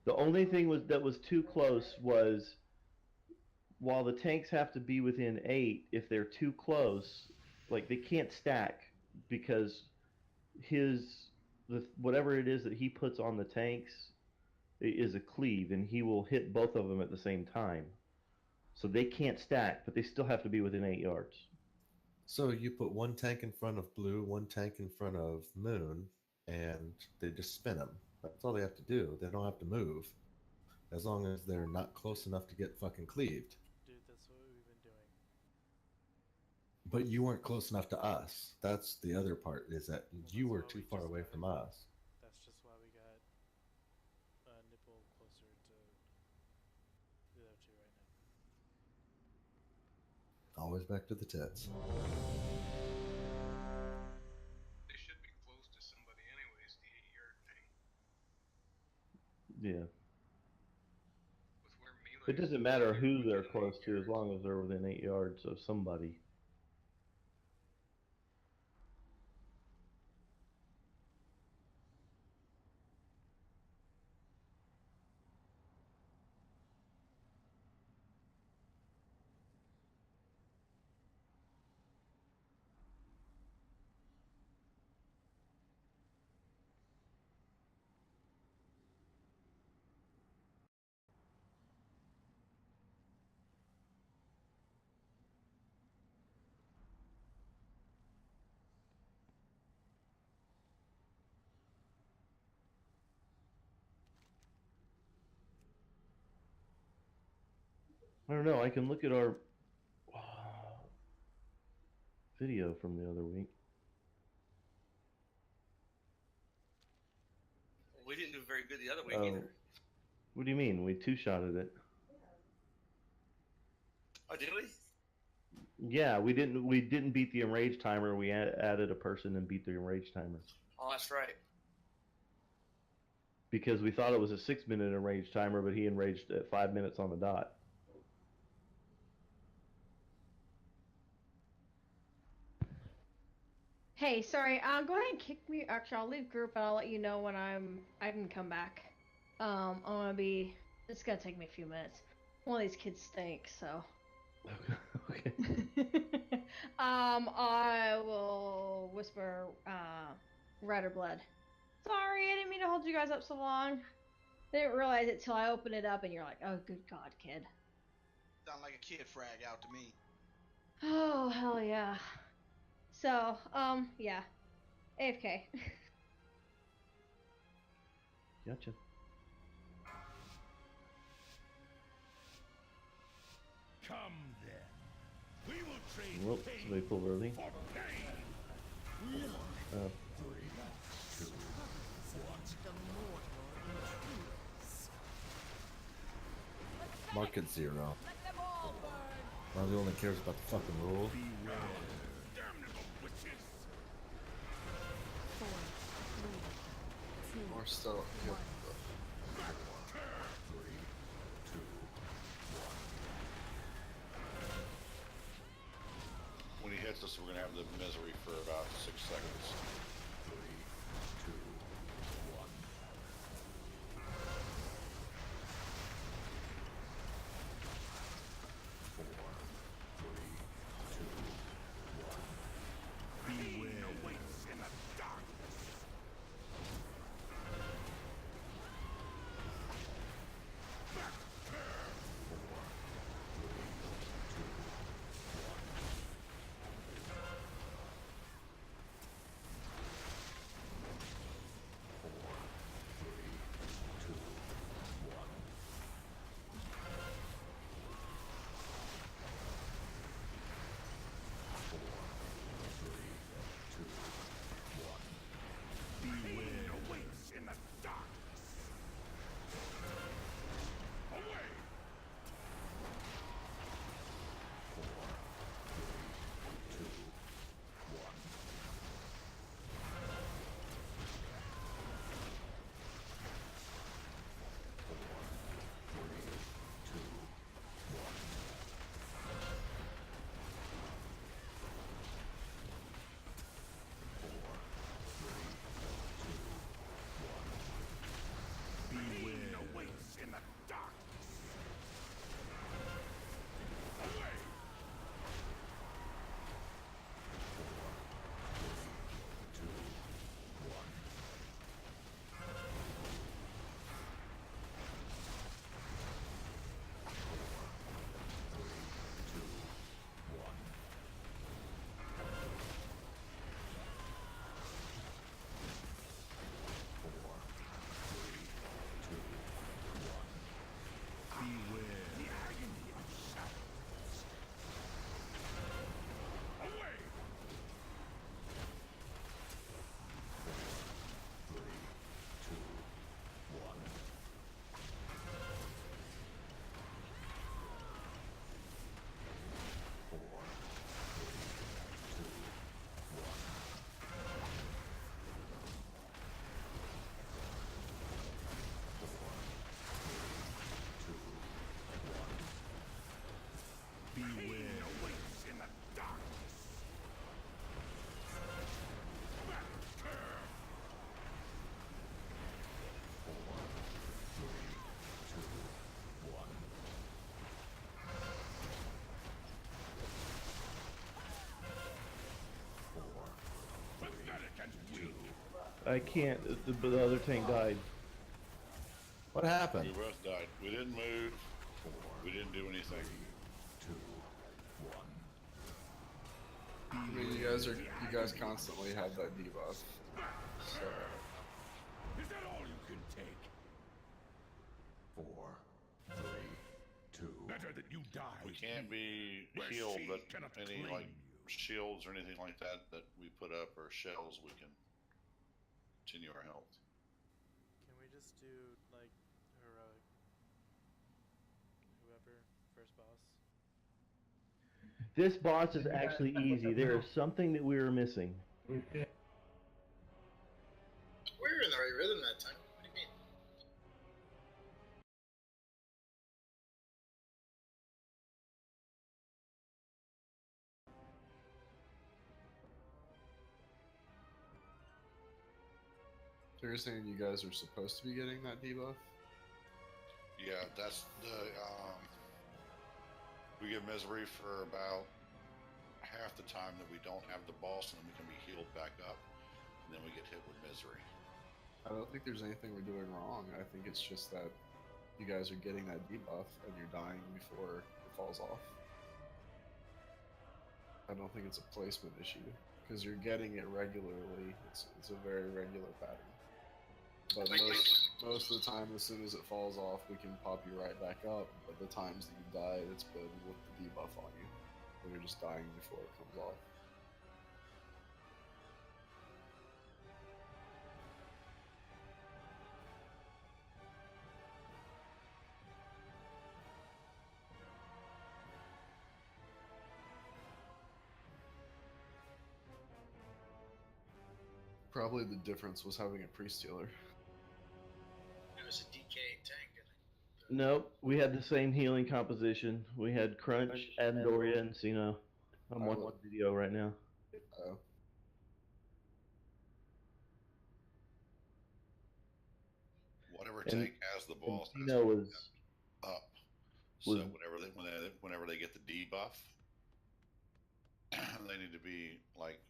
Speaker 1: The only thing that was too close was while the tanks have to be within 8, if they're too close, like they can't stack because whatever it is that he puts on the tanks is a cleave, and he will hit both of them at the same time. So they can't stack, but they still have to be within 8 yards.
Speaker 5: So you put one tank in front of blue, one tank in front of moon, and they just spin them. That's all they have to do. They don't have to move, as long as they're not close enough to get fucking cleaved.
Speaker 2: Dude, that's what we've been doing.
Speaker 5: But you weren't close enough to us. That's the other part, is that you were
Speaker 2: That's why
Speaker 5: too
Speaker 2: we
Speaker 5: far
Speaker 2: just
Speaker 5: away
Speaker 2: got
Speaker 5: from
Speaker 2: it.
Speaker 5: us.
Speaker 2: That's just why we got a nipple closer to the other two right now.
Speaker 5: Always back to the tits.
Speaker 12: They should be close to somebody anyways, the 8-yard thing.
Speaker 1: Yeah.
Speaker 12: With where melee
Speaker 1: It doesn't matter who they're close to as long as they're within 8 yards of somebody. I don't know. I can look at our video from the other week.
Speaker 3: We didn't do very good the other week
Speaker 1: Oh,
Speaker 3: either.
Speaker 1: what do you mean? We two-shotted it.
Speaker 3: Oh, did we?
Speaker 1: Yeah, we didn't. We didn't beat the enrage timer. We added a person and beat the enrage timer
Speaker 3: Oh, that's right.
Speaker 1: because we thought it was a 6-minute enrage timer, but he enraged at 5 minutes on the dot.
Speaker 8: Hey, sorry. Go ahead and kick me. Actually, I'll leave group and I'll let you know when I can come back. I'm gonna be. It's gonna take me a few minutes. One of these kids stink, so.
Speaker 1: Okay.
Speaker 8: I will whisper. Red or blood. Sorry, I didn't mean to hold you guys up so long. I didn't realize it till I opened it up and you're like, oh, good God, kid.
Speaker 14: Sound like a kid frag out to me.
Speaker 8: Oh, hell yeah. So, yeah. AFK.
Speaker 1: Gotcha.
Speaker 11: Come then. We will trade
Speaker 1: Well, somebody pulled early.
Speaker 11: for pain.
Speaker 1: Oh.
Speaker 5: Mark it 0. I'm the one that cares about the fucking rules.
Speaker 11: Damnable witches.
Speaker 10: 4, 3, 2,
Speaker 15: We're still.
Speaker 10: 1.
Speaker 4: When he hits us, we're gonna have the misery for about 6 seconds.
Speaker 11: Pain awaits in the darkness. Pain awaits in the darkness. Away! Pain awaits in the darkness. Away! The agony of shadows. Away! Pain awaits in the darkness. Pathetic and weak.
Speaker 1: I can't. The other tank died.
Speaker 5: What happened?
Speaker 4: We both died. We didn't move. We didn't do anything.
Speaker 15: I mean, you guys constantly have that debuff. So.
Speaker 11: Is that all you can take?
Speaker 7: 4, 3, 2.
Speaker 11: Better that you die
Speaker 4: we can't be healed, but any like shields or anything like that that we put up or shells, we can continue our health.
Speaker 2: Can we just do like heroic? Whoever first boss.
Speaker 1: This boss is actually easy. There is something that we were missing.
Speaker 13: We were in the right rhythm that time. What do you mean?
Speaker 15: So you're saying you guys are supposed to be getting that debuff?
Speaker 4: Yeah, that's the we get misery for about half the time that we don't have the boss, and then we can be healed back up, and then we get hit with misery.
Speaker 15: I don't think there's anything we're doing wrong. I think it's just that you guys are getting that debuff and you're dying before it falls off. I don't think it's a placement issue because you're getting it regularly. It's a very regular pattern. But most of the time, as soon as it falls off, we can pop you right back up. But the times that you died, it's been with the debuff on you. Or you're just dying before it comes off. Probably the difference was having a priest healer.
Speaker 13: It was a decaying tank.
Speaker 1: Nope, we had the same healing composition. We had Crunch, Andoria, and Cena. I'm watching the video right now.
Speaker 15: Oh.
Speaker 4: Whatever tank has the boss,
Speaker 1: Cena was
Speaker 4: up. So whenever they get the debuff, they need to be like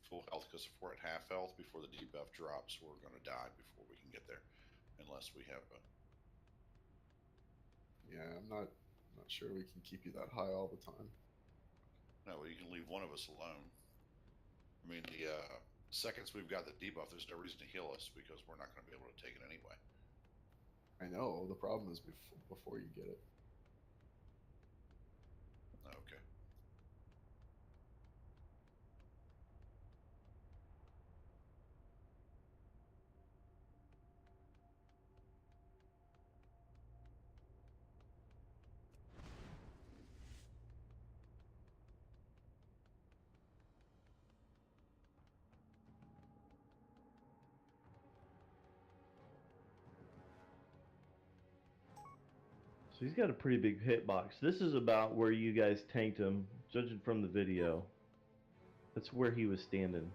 Speaker 4: full health, because if we're at half health before the debuff drops, we're going to die before we can get there, unless we have a.
Speaker 15: Yeah, I'm not sure we can keep you that high all the time.
Speaker 4: No, you can leave one of us alone. I mean, the seconds we've got the debuff, there's no reason to heal us because we're not going to be able to take it anyway.
Speaker 15: I know. The problem is before you get it.
Speaker 4: Okay.
Speaker 1: So he's got a pretty big hitbox. This is about where you guys tanked him, judging from the video. That's where he was standing.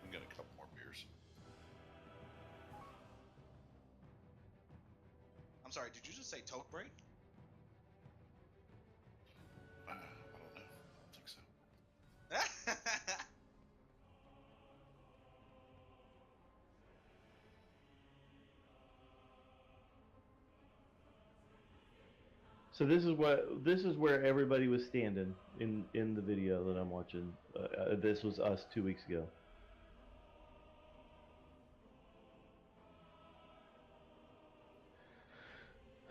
Speaker 4: I'm getting a couple more beers.
Speaker 14: I'm sorry, did you just say toke break?
Speaker 4: I don't know. I don't think so.
Speaker 1: So this is where everybody was standing in the video that I'm watching. This was us 2 weeks ago.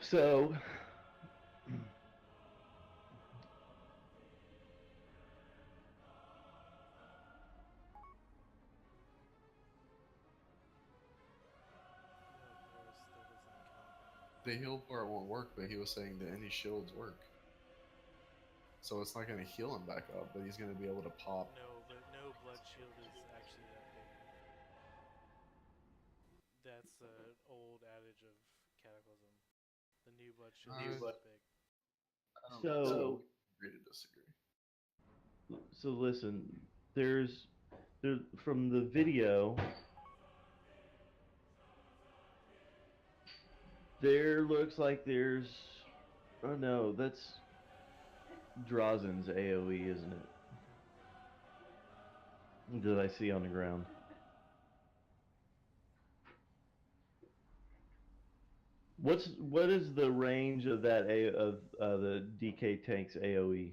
Speaker 1: So
Speaker 15: The heal part won't work, but he was saying that any shields work. So it's not going to heal him back up, but he's going to be able to pop.
Speaker 2: No, but no blood shield is actually that big. That's an old adage of Cataclysm. The new blood shield is that big.
Speaker 1: So
Speaker 15: agree to disagree.
Speaker 1: So listen, there from the video. There looks like there's. Oh no, that's Drazen's AoE, isn't it? That I see on the ground. What is the range of that the DK tank's AOE?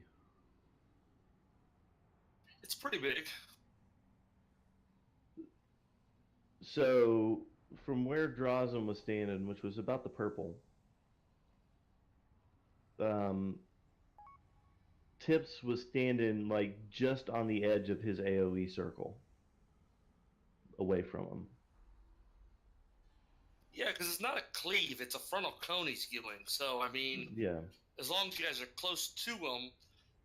Speaker 3: It's pretty big.
Speaker 1: So from where Drazen was standing, which was about the purple, Tips was standing like just on the edge of his AOE circle, away from him.
Speaker 3: Yeah, because it's not a cleave; it's a frontal cone he's healing. So I mean,
Speaker 1: Yeah.
Speaker 3: as long as you guys are close to him,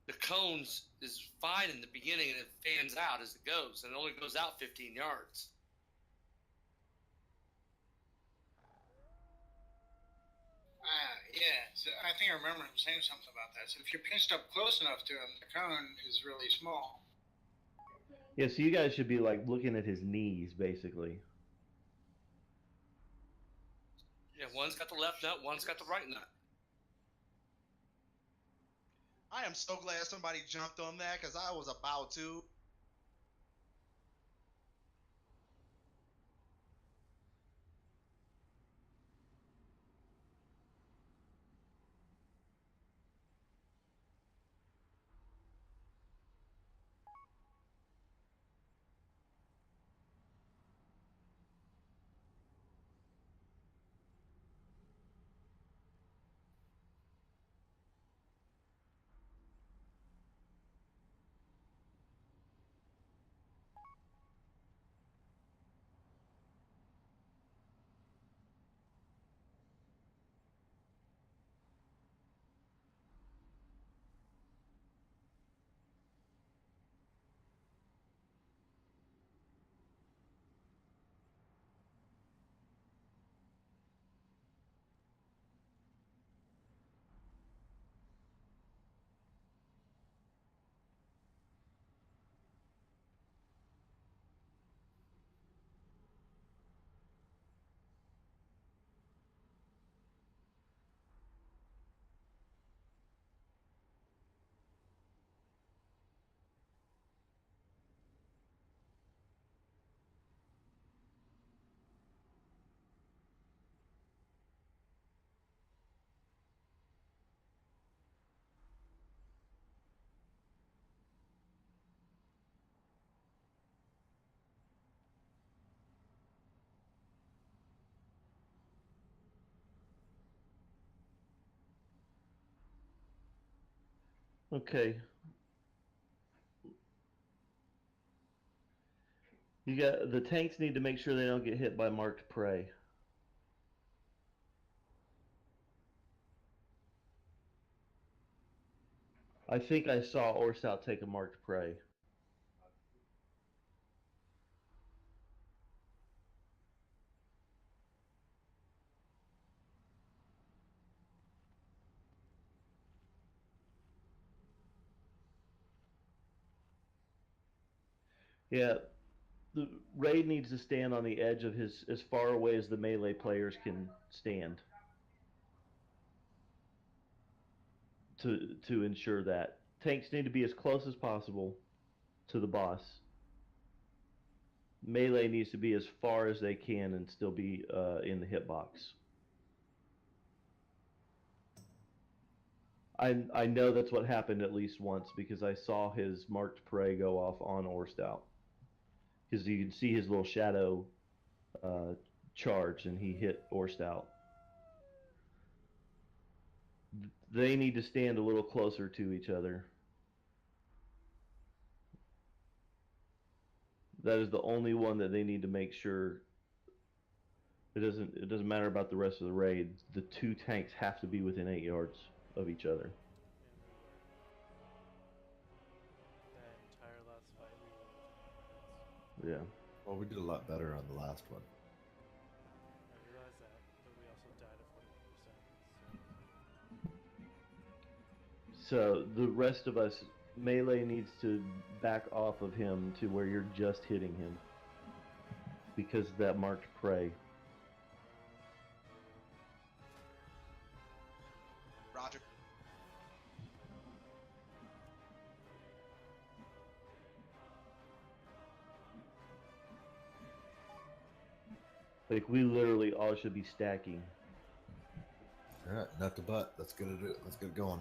Speaker 3: the cones is fine in the beginning, and it fans out as it goes, and it only goes out 15 yards.
Speaker 13: Yeah, so I think I remember him saying something about that. So if you're pinched up close enough to him, the cone is really small.
Speaker 1: Yeah, so you guys should be like looking at his knees, basically.
Speaker 3: Yeah, one's got the left nut, one's got the right nut.
Speaker 14: I am so glad somebody jumped on that because I was about to.
Speaker 1: Okay. You got the tanks need to make sure they don't get hit by marked prey. I think I saw Orstout take a marked prey. Yeah, the raid needs to stand on the edge of his, as far away as the melee players can stand, to ensure that tanks need to be as close as possible to the boss. Melee needs to be as far as they can and still be in the hitbox. I know that's what happened at least once because I saw his marked prey go off on Orstout. Because you can see his little shadow charge and he hit Orstout. They need to stand a little closer to each other. That is the only one that they need to make sure. It doesn't matter about the rest of the raid. The two tanks have to be within 8 yards of each other.
Speaker 2: That entire last fight we were within 8 yards.
Speaker 1: Yeah.
Speaker 5: Well, we did a lot better on the last one.
Speaker 2: I realize that, but we also died at 41%.
Speaker 1: So the rest of us, melee needs to back off of him to where you're just hitting him because of that marked prey.
Speaker 14: Roger.
Speaker 1: Like we literally all should be stacking.
Speaker 5: All right, nut to butt. Let's get it. Let's get it going.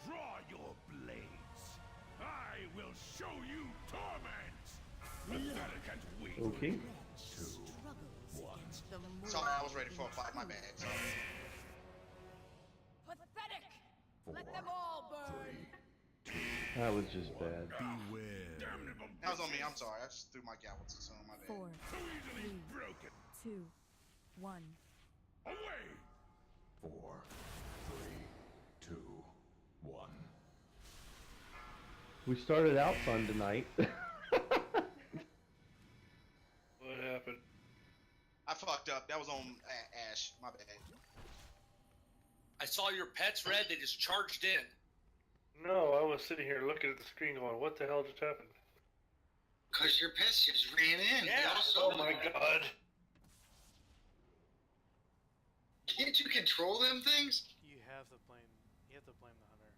Speaker 11: Draw your blades. I will show you torment. Pathetic and weak.
Speaker 1: Okay.
Speaker 11: 2, 1.
Speaker 14: Sorry, I was ready for a fight. My bad. Sorry.
Speaker 10: Pathetic! Let them all burn!
Speaker 1: That was just bad.
Speaker 11: Damnable.
Speaker 14: That was on me. I'm sorry. I just threw my gavel to someone. My bad.
Speaker 10: 4,
Speaker 11: So easily broken.
Speaker 10: 2, 1.
Speaker 11: Away.
Speaker 7: 4, 3, 2, 1.
Speaker 1: We started out fun tonight.
Speaker 9: What happened?
Speaker 14: I fucked up. That was on Ash. My bad.
Speaker 3: I saw your pets, Red. They just charged in.
Speaker 9: No, I was sitting here looking at the screen going, what the hell just happened?
Speaker 13: Because your pets just ran in.
Speaker 3: Yeah.
Speaker 9: Oh my god.
Speaker 13: Can't you control them things?
Speaker 2: You have to blame the hunter.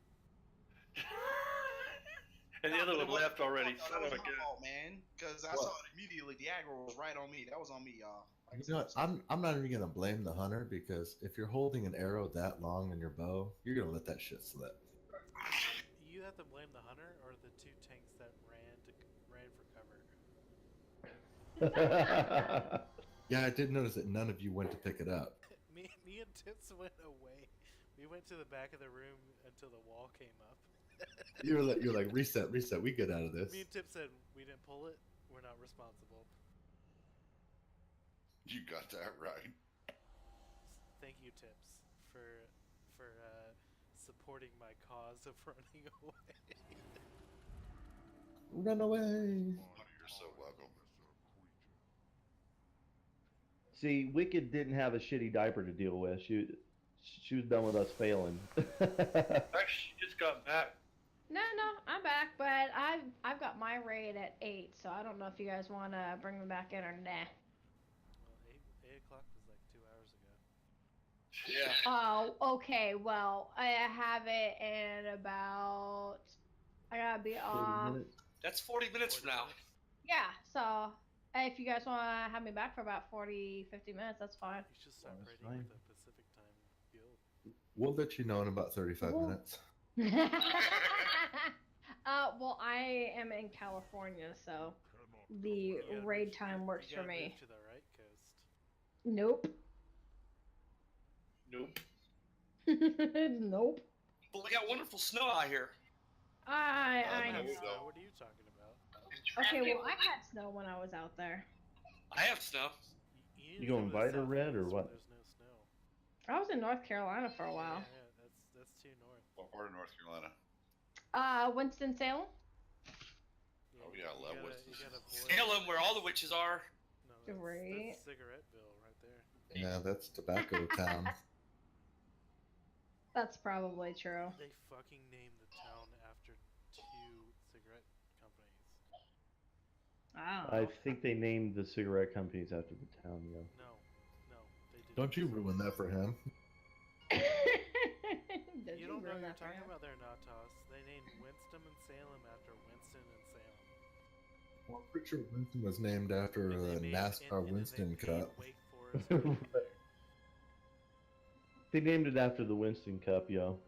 Speaker 9: And the other one left already.
Speaker 14: That
Speaker 9: Son
Speaker 14: was
Speaker 9: of a
Speaker 14: my
Speaker 9: gun.
Speaker 14: fault, man. Because I saw it immediately. The aggro was right on me. That was on me, y'all. Like
Speaker 5: You know what? I'm not even gonna blame the hunter because if you're holding an arrow that long in your bow, you're gonna let that shit slip.
Speaker 2: You have to blame the hunter or the two tanks that ran for cover.
Speaker 5: Yeah, I did notice that none of you went to pick it up.
Speaker 2: Me and Tips went away. We went to the back of the room until the wall came up.
Speaker 5: You're like reset. We get out of this.
Speaker 2: Me and Tips said we didn't pull it. We're not responsible.
Speaker 4: You got that right.
Speaker 2: Thank you, Tips, for supporting my cause of running away.
Speaker 5: Run away.
Speaker 4: You're so welcome.
Speaker 1: See, Wicked didn't have a shitty diaper to deal with. She was done with us failing.
Speaker 9: Actually, she just got back.
Speaker 8: No, I'm back, but I've got my raid at 8, so I don't know if you guys want to bring me back in or nah.
Speaker 2: Well, 8 o'clock was like 2 hours ago.
Speaker 3: Yeah.
Speaker 8: Oh, okay. Well, I have it in about. I gotta be off.
Speaker 3: That's 40 minutes from now.
Speaker 8: Yeah, so if you guys want to have me back for about 40, 50 minutes, that's fine.
Speaker 2: You should start raiding with the Pacific time guild.
Speaker 5: We'll let you know in about 35 minutes.
Speaker 8: Well, I am in California, so the raid time works for me.
Speaker 2: Move to the right coast.
Speaker 8: Nope.
Speaker 9: Nope.
Speaker 8: Nope.
Speaker 3: But we got wonderful snow out here.
Speaker 8: I know.
Speaker 2: What are you talking about?
Speaker 8: Okay, well, I had snow when I was out there.
Speaker 3: I have snow.
Speaker 1: You gonna invite her, Red, or what?
Speaker 2: There's no snow.
Speaker 8: I was in North Carolina for a while.
Speaker 2: Yeah, that's too north.
Speaker 4: What part of North Carolina?
Speaker 8: Winston-Salem.
Speaker 4: Oh yeah, I love Winston.
Speaker 3: Salem, where all the witches are.
Speaker 2: No,
Speaker 8: Right.
Speaker 2: that's Cigaretteville right there.
Speaker 5: Yeah, that's Tobacco Town.
Speaker 8: That's probably true.
Speaker 2: They fucking named the town after 2 cigarette companies.
Speaker 1: I think they named the cigarette companies after the town, yo.
Speaker 2: No, they didn't.
Speaker 5: Don't you ruin that for him.
Speaker 2: You don't know what you're talking about there, Natos. They named Winston and Salem after Winston and Salem.
Speaker 5: Well, I'm pretty sure Winston was named after the NASCAR Winston Cup.
Speaker 2: Wake Forest.
Speaker 1: They named it after the Winston Cup, yo.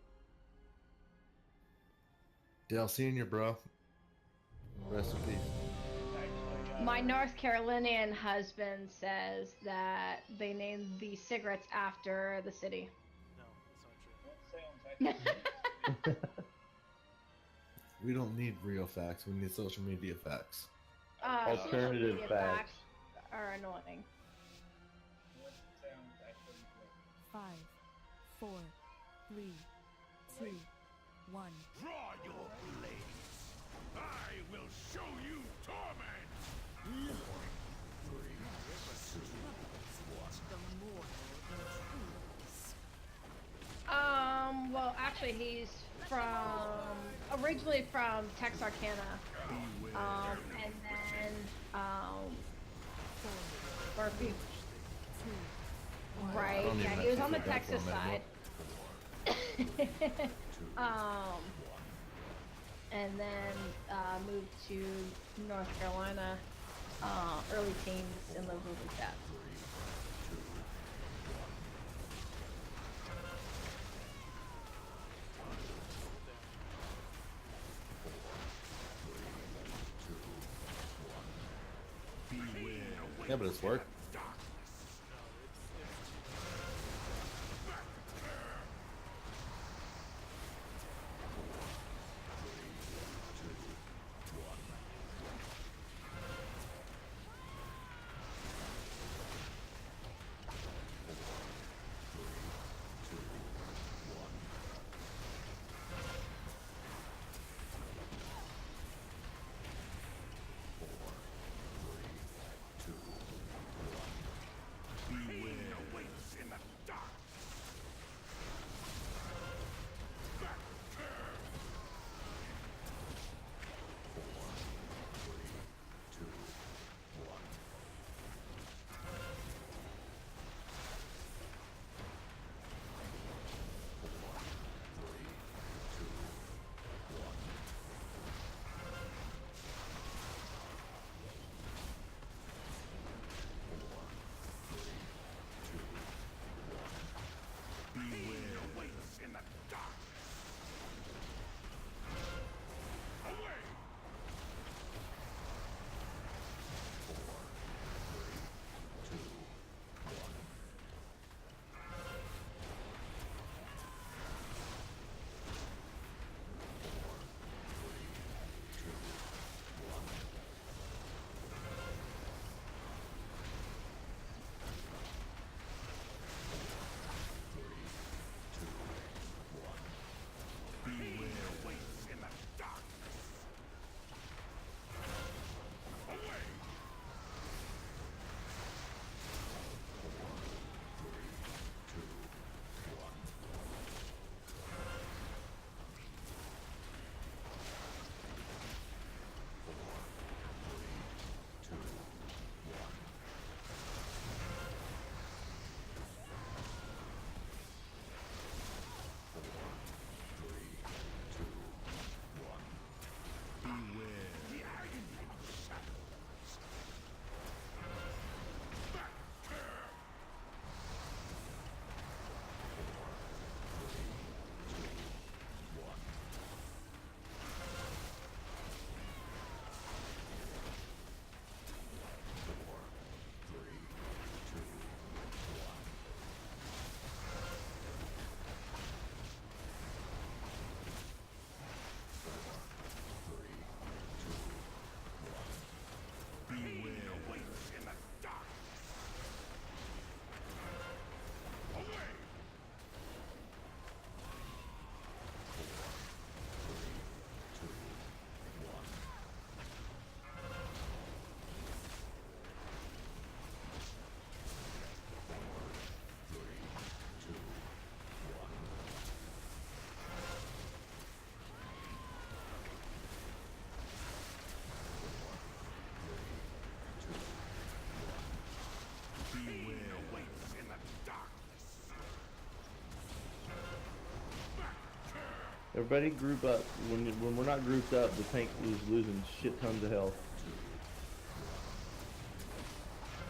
Speaker 5: Dale Senior, bro. Rest in peace.
Speaker 8: My North Carolinian husband says that they named the cigarettes after the city.
Speaker 2: No, that's not true.
Speaker 5: We don't need real facts. We need social media facts.
Speaker 1: Alternative
Speaker 8: social media
Speaker 1: facts.
Speaker 8: are annoying.
Speaker 10: 5, 4, 3, 2, 1.
Speaker 11: Draw your blades. I will show you torment. 4, 3, 2, 1.
Speaker 8: Well, actually, he's originally from Texarkana, and then, for
Speaker 10: Two.
Speaker 8: Right.
Speaker 5: don't
Speaker 8: Yeah,
Speaker 5: even
Speaker 8: he was
Speaker 5: have
Speaker 8: on the
Speaker 5: to go
Speaker 8: Texas
Speaker 5: for a
Speaker 8: side.
Speaker 5: minute.
Speaker 8: And then moved to North Carolina, early teens, and lived with his dad.
Speaker 5: Yeah, but it's work.
Speaker 1: Everybody group up. When we're not grouped up, the tank is losing shit tons of health.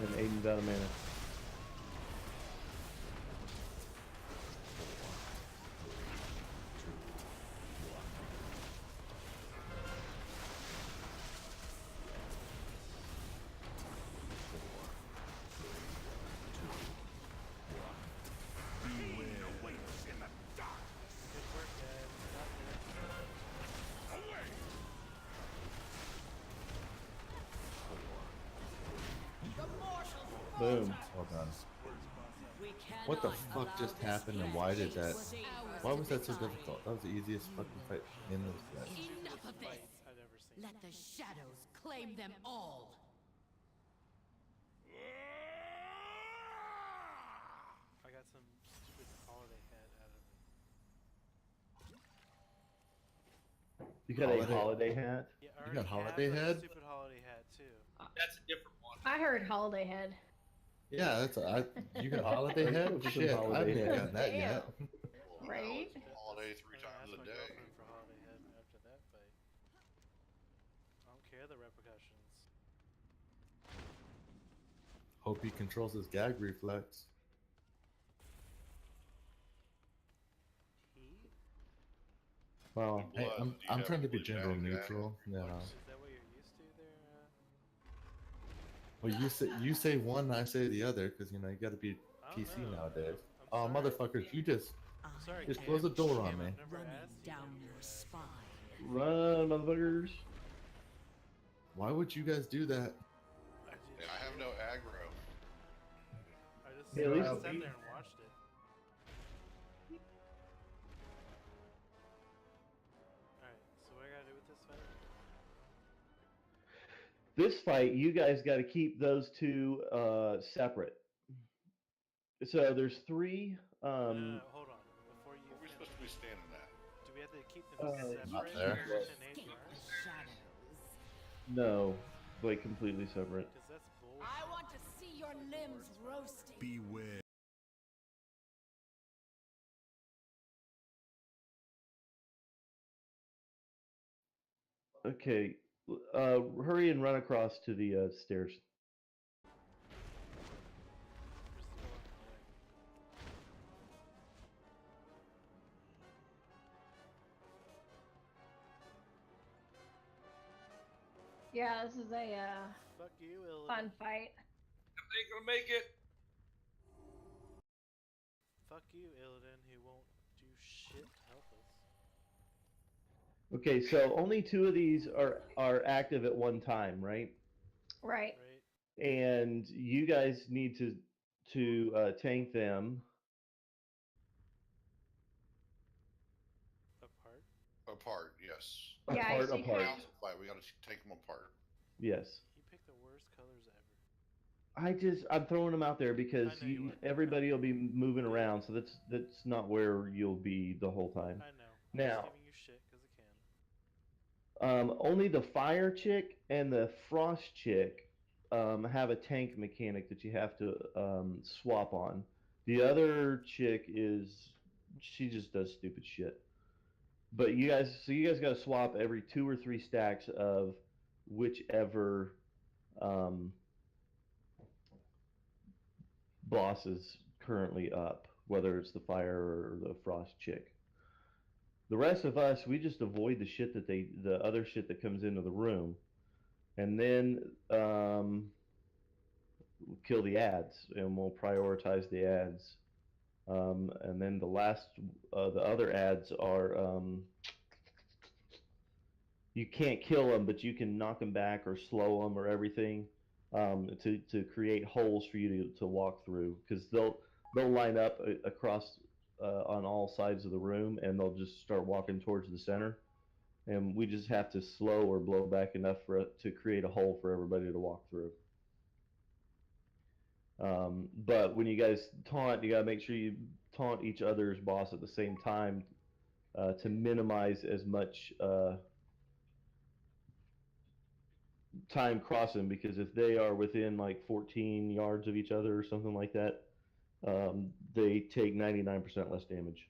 Speaker 1: And Aiden's out of mana. Boom.
Speaker 5: Well done. What the fuck just happened and why did that? Why was that so difficult? That was the easiest fucking fight in this set.
Speaker 10: Enough of this! Let the shadows claim them all!
Speaker 2: I got some stupid holiday hat out of it.
Speaker 1: You got a holiday hat?
Speaker 2: Yeah,
Speaker 5: You got
Speaker 2: I already
Speaker 5: holiday
Speaker 2: have a
Speaker 5: head?
Speaker 2: stupid holiday hat too.
Speaker 3: That's a different one.
Speaker 8: I heard holiday head.
Speaker 5: Yeah, you got holiday head?
Speaker 1: Fucking
Speaker 5: Shit, I
Speaker 1: holiday
Speaker 5: haven't
Speaker 1: head.
Speaker 5: gotten that yet.
Speaker 4: Well,
Speaker 8: Right?
Speaker 4: now it's holiday three
Speaker 2: I'm gonna
Speaker 4: times
Speaker 2: ask
Speaker 4: a
Speaker 2: my
Speaker 4: day.
Speaker 2: girlfriend for holiday head after that fight. I don't care the repercussions.
Speaker 5: Hope he controls his gag reflex.
Speaker 2: Heat?
Speaker 1: Well,
Speaker 5: Hey,
Speaker 4: Blood, do you
Speaker 5: I'm
Speaker 4: have
Speaker 5: trying to be
Speaker 4: blue
Speaker 5: gender
Speaker 4: gag
Speaker 5: neutral. You know.
Speaker 4: reflex?
Speaker 2: Is that what you're used to there?
Speaker 5: Well, you say one, I say the other, because you know you got to be
Speaker 2: I don't
Speaker 5: PC
Speaker 2: know.
Speaker 5: nowadays.
Speaker 2: I'm
Speaker 5: Oh,
Speaker 2: sorry.
Speaker 5: motherfuckers, you just
Speaker 2: Sorry,
Speaker 5: just
Speaker 2: Cam.
Speaker 5: close the door on
Speaker 2: Cam,
Speaker 5: me.
Speaker 2: I've never
Speaker 10: Running
Speaker 2: asked you to
Speaker 10: down
Speaker 2: be
Speaker 10: your
Speaker 2: your ass.
Speaker 10: spine.
Speaker 1: run, motherfuckers.
Speaker 5: Why would you guys do that?
Speaker 4: Yeah, I have no aggro.
Speaker 2: I just
Speaker 1: Hey, at least-
Speaker 2: sat there and watched it. Alright, so what I gotta do with this fight?
Speaker 1: This fight, you guys got to keep those two separate. So there's three.
Speaker 2: No, hold on. Before you
Speaker 4: Where are we
Speaker 2: finish,
Speaker 4: supposed to be standing at?
Speaker 2: do we have to keep them separate?
Speaker 5: not there.
Speaker 2: for 10
Speaker 10: Escape
Speaker 2: APR?
Speaker 10: the shadows.
Speaker 1: No, like completely separate.
Speaker 2: Because that's bullshit.
Speaker 10: I want to see your limbs roasted.
Speaker 11: Beware.
Speaker 1: Okay, hurry and run across to the stairs.
Speaker 2: There's the door on my way.
Speaker 8: Yeah, this is a
Speaker 2: Fuck you, Illidan.
Speaker 8: fun fight.
Speaker 3: They ain't gonna make it.
Speaker 2: Fuck you, Illidan, who won't do shit to help us.
Speaker 1: Okay, so only two of these are active at one time, right?
Speaker 8: Right.
Speaker 2: Right?
Speaker 1: And you guys need to tank them.
Speaker 2: Apart?
Speaker 4: Apart, yes.
Speaker 8: Yeah,
Speaker 1: Apart,
Speaker 8: so you
Speaker 1: apart.
Speaker 8: can't-
Speaker 4: Fight, we gotta take them apart.
Speaker 1: Yes.
Speaker 2: He picked the worst colors ever.
Speaker 1: I'm throwing them out there because
Speaker 2: I know you are.
Speaker 1: everybody will be moving around, so that's not where you'll be the whole time.
Speaker 2: I know. I'm
Speaker 1: Now,
Speaker 2: just giving you shit because I can.
Speaker 1: only the fire chick and the frost chick have a tank mechanic that you have to swap on. The other chick she just does stupid shit. But you guys got to swap every 2 or 3 stacks of whichever boss is currently up, whether it's the fire or the frost chick. The rest of us, we just avoid the other shit that comes into the room, and then kill the ads, and we'll prioritize the ads. And then the other ads are you can't kill them, but you can knock them back or slow them or everything to create holes for you to walk through, because they'll line up across on all sides of the room, and they'll just start walking towards the center, and we just have to slow or blow back enough for it to create a hole for everybody to walk through. But when you guys taunt, you got to make sure you taunt each other's boss at the same time to minimize as much time crossing, because if they are within like 14 yards of each other or something like that, they take 99% less damage.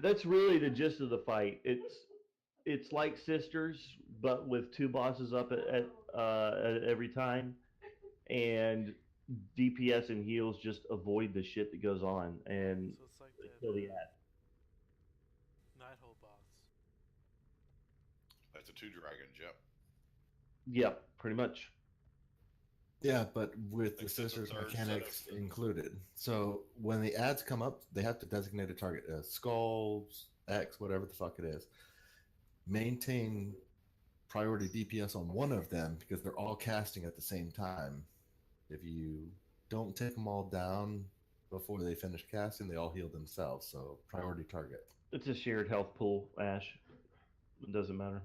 Speaker 1: That's really the gist of the fight. It's like Sisters, but with 2 bosses up at every time, and DPS and heals just avoid the shit that goes on and
Speaker 2: So it's like that
Speaker 1: kill the ad.
Speaker 2: Nighthole boss.
Speaker 4: Like the 2 dragons, yep.
Speaker 1: Yep, pretty much.
Speaker 5: Yeah, but with the
Speaker 4: Except the
Speaker 5: scissors
Speaker 4: third set
Speaker 5: mechanics
Speaker 4: of-
Speaker 5: included. So when the ads come up, they have to designate a target. Skulls, X, whatever the fuck it is. Maintain priority DPS on one of them because they're all casting at the same time. If you don't take them all down before they finish casting. They all heal themselves, so priority target.
Speaker 1: It's a shared health pool, Ash. It doesn't matter.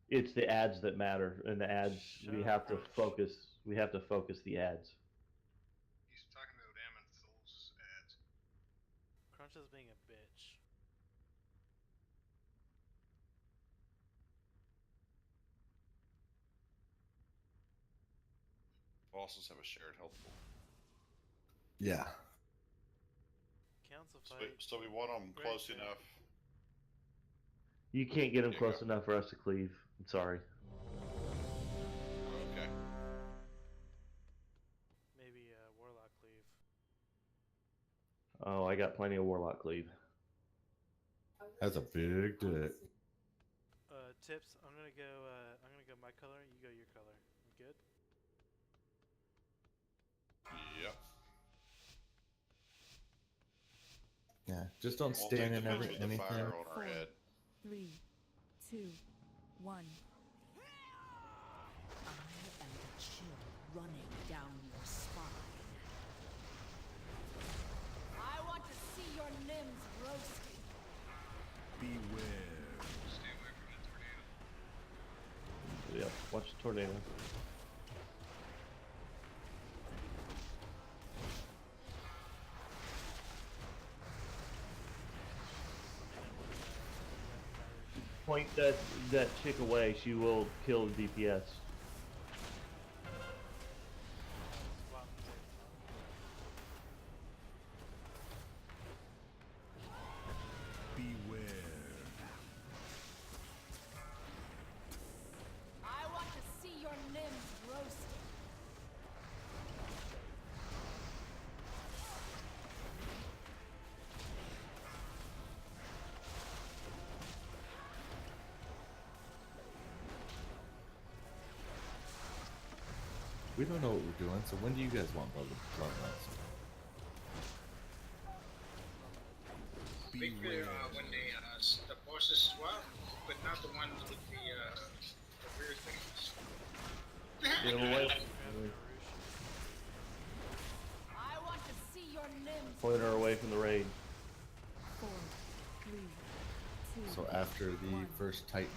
Speaker 1: It's the ads that matter, and the ads we have to focus. We have to focus the ads.
Speaker 12: He's talking about Amonthul's ads.
Speaker 2: Crunch is being a bitch.
Speaker 4: Bosses have a shared health pool.
Speaker 5: Yeah.
Speaker 2: Council
Speaker 4: So
Speaker 2: fight.
Speaker 4: we want them close enough.
Speaker 1: You can't get them close enough for us to cleave. I'm sorry.
Speaker 4: Okay.
Speaker 2: Maybe Warlock cleave.
Speaker 1: Oh, I got plenty of Warlock cleave.
Speaker 5: That's a big dick.
Speaker 2: Tips. I'm gonna go my color. You go your color. You good?
Speaker 4: Yep.
Speaker 5: Yeah, just don't stand in anything.
Speaker 4: Fire on our head.
Speaker 10: 3, 2, 1. I am the chill running down your spine. I want to see your limbs roasting.
Speaker 11: Beware.
Speaker 12: Stay away from the tornado.
Speaker 1: Yep, watch the tornado. Point that chick away. She will kill the DPS.
Speaker 11: Beware.
Speaker 10: I want to see your limbs roasting.
Speaker 5: We don't know what we're doing, so when do you guys want Bloodlines?
Speaker 13: I think when the bosses swap, but not the ones with the weird things.
Speaker 1: Get him away.
Speaker 10: I want to see your limbs.
Speaker 1: Point her away from the raid.
Speaker 10: 4, 3, 2.
Speaker 5: So after the first Titan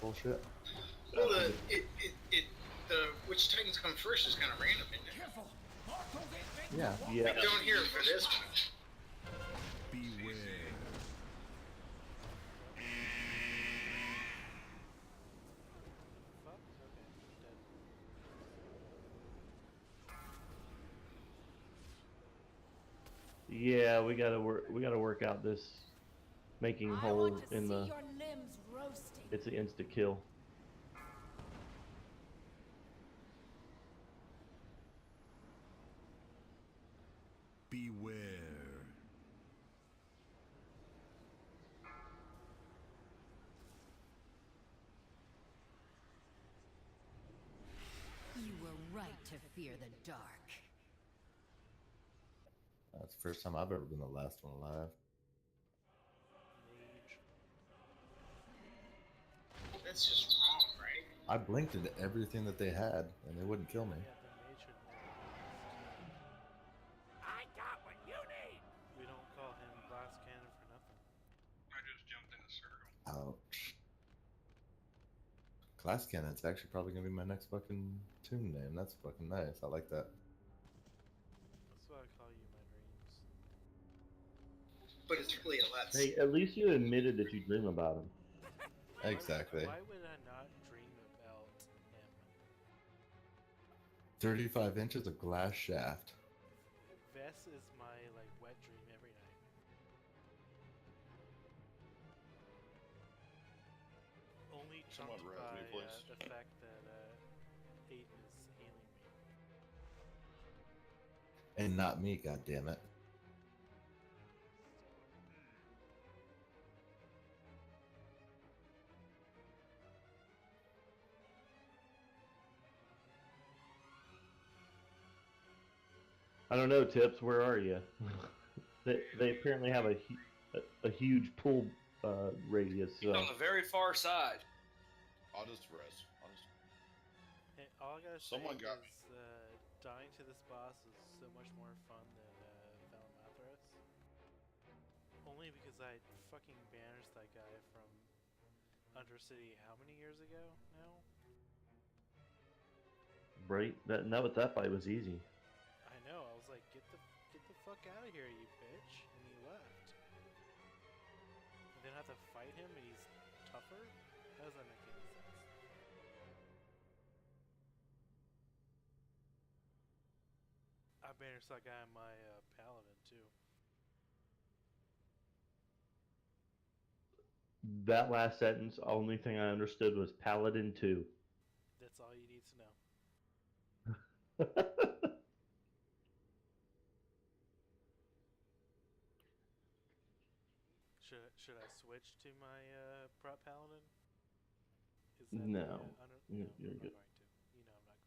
Speaker 5: bullshit?
Speaker 13: Well, the which Titans come first is kind of random, isn't it?
Speaker 5: Yeah.
Speaker 1: Yeah.
Speaker 13: I don't hear it for this one.
Speaker 11: Beware.
Speaker 2: Fuck? Okay, dead.
Speaker 1: Yeah, we gotta work out this making
Speaker 10: I
Speaker 1: hole
Speaker 10: want to
Speaker 1: in
Speaker 10: see
Speaker 1: the.
Speaker 10: your limbs roasting.
Speaker 1: It's an instant kill.
Speaker 11: Beware.
Speaker 10: You were right to fear the dark.
Speaker 5: That's the first time I've ever been the last one alive.
Speaker 2: Mage.
Speaker 13: That's just wrong, right?
Speaker 5: I blinked into everything that they had, and they wouldn't kill me.
Speaker 2: Yeah, the mage should never be last.
Speaker 11: I got what you need.
Speaker 2: We don't call him Glass Cannon for nothing.
Speaker 12: I just jumped in a circle.
Speaker 5: Ouch. Class Cannon's actually probably gonna be my next fucking tune name. That's fucking nice. I like that.
Speaker 2: That's what I call you in my dreams.
Speaker 13: But it's really a lot.
Speaker 1: Hey, at least you admitted that you dream about him.
Speaker 5: Exactly.
Speaker 2: Why would I not dream about him?
Speaker 5: 35 inches of glass shaft.
Speaker 2: Vess is my wet dream every night. Only
Speaker 4: Someone
Speaker 2: trumped
Speaker 4: res
Speaker 2: by
Speaker 4: me, please.
Speaker 2: the fact that Aiden is healing me.
Speaker 5: And not me, goddammit.
Speaker 1: I don't know, Tips. Where are you? they apparently have a huge pull radius.
Speaker 3: He's on the very far side.
Speaker 4: I'll just res.
Speaker 2: Hey, all I gotta say
Speaker 4: Someone got me.
Speaker 2: is dying to this boss is so much more fun than Valen Athros. Only because I fucking banished that guy from Undercity how many years ago now?
Speaker 1: Right? That fight was easy.
Speaker 2: I know. I was like, get the fuck out of here, you bitch, and he left. And then have to fight him, and he's tougher. How does that make any sense? I banished that guy on my paladin too.
Speaker 1: That last sentence, only thing I understood was Paladin 2.
Speaker 2: That's all you need to know. Should I switch to my prop paladin? Is that
Speaker 1: No.
Speaker 2: no,
Speaker 1: You're
Speaker 2: I'm
Speaker 1: good.
Speaker 2: not going to. You know I'm not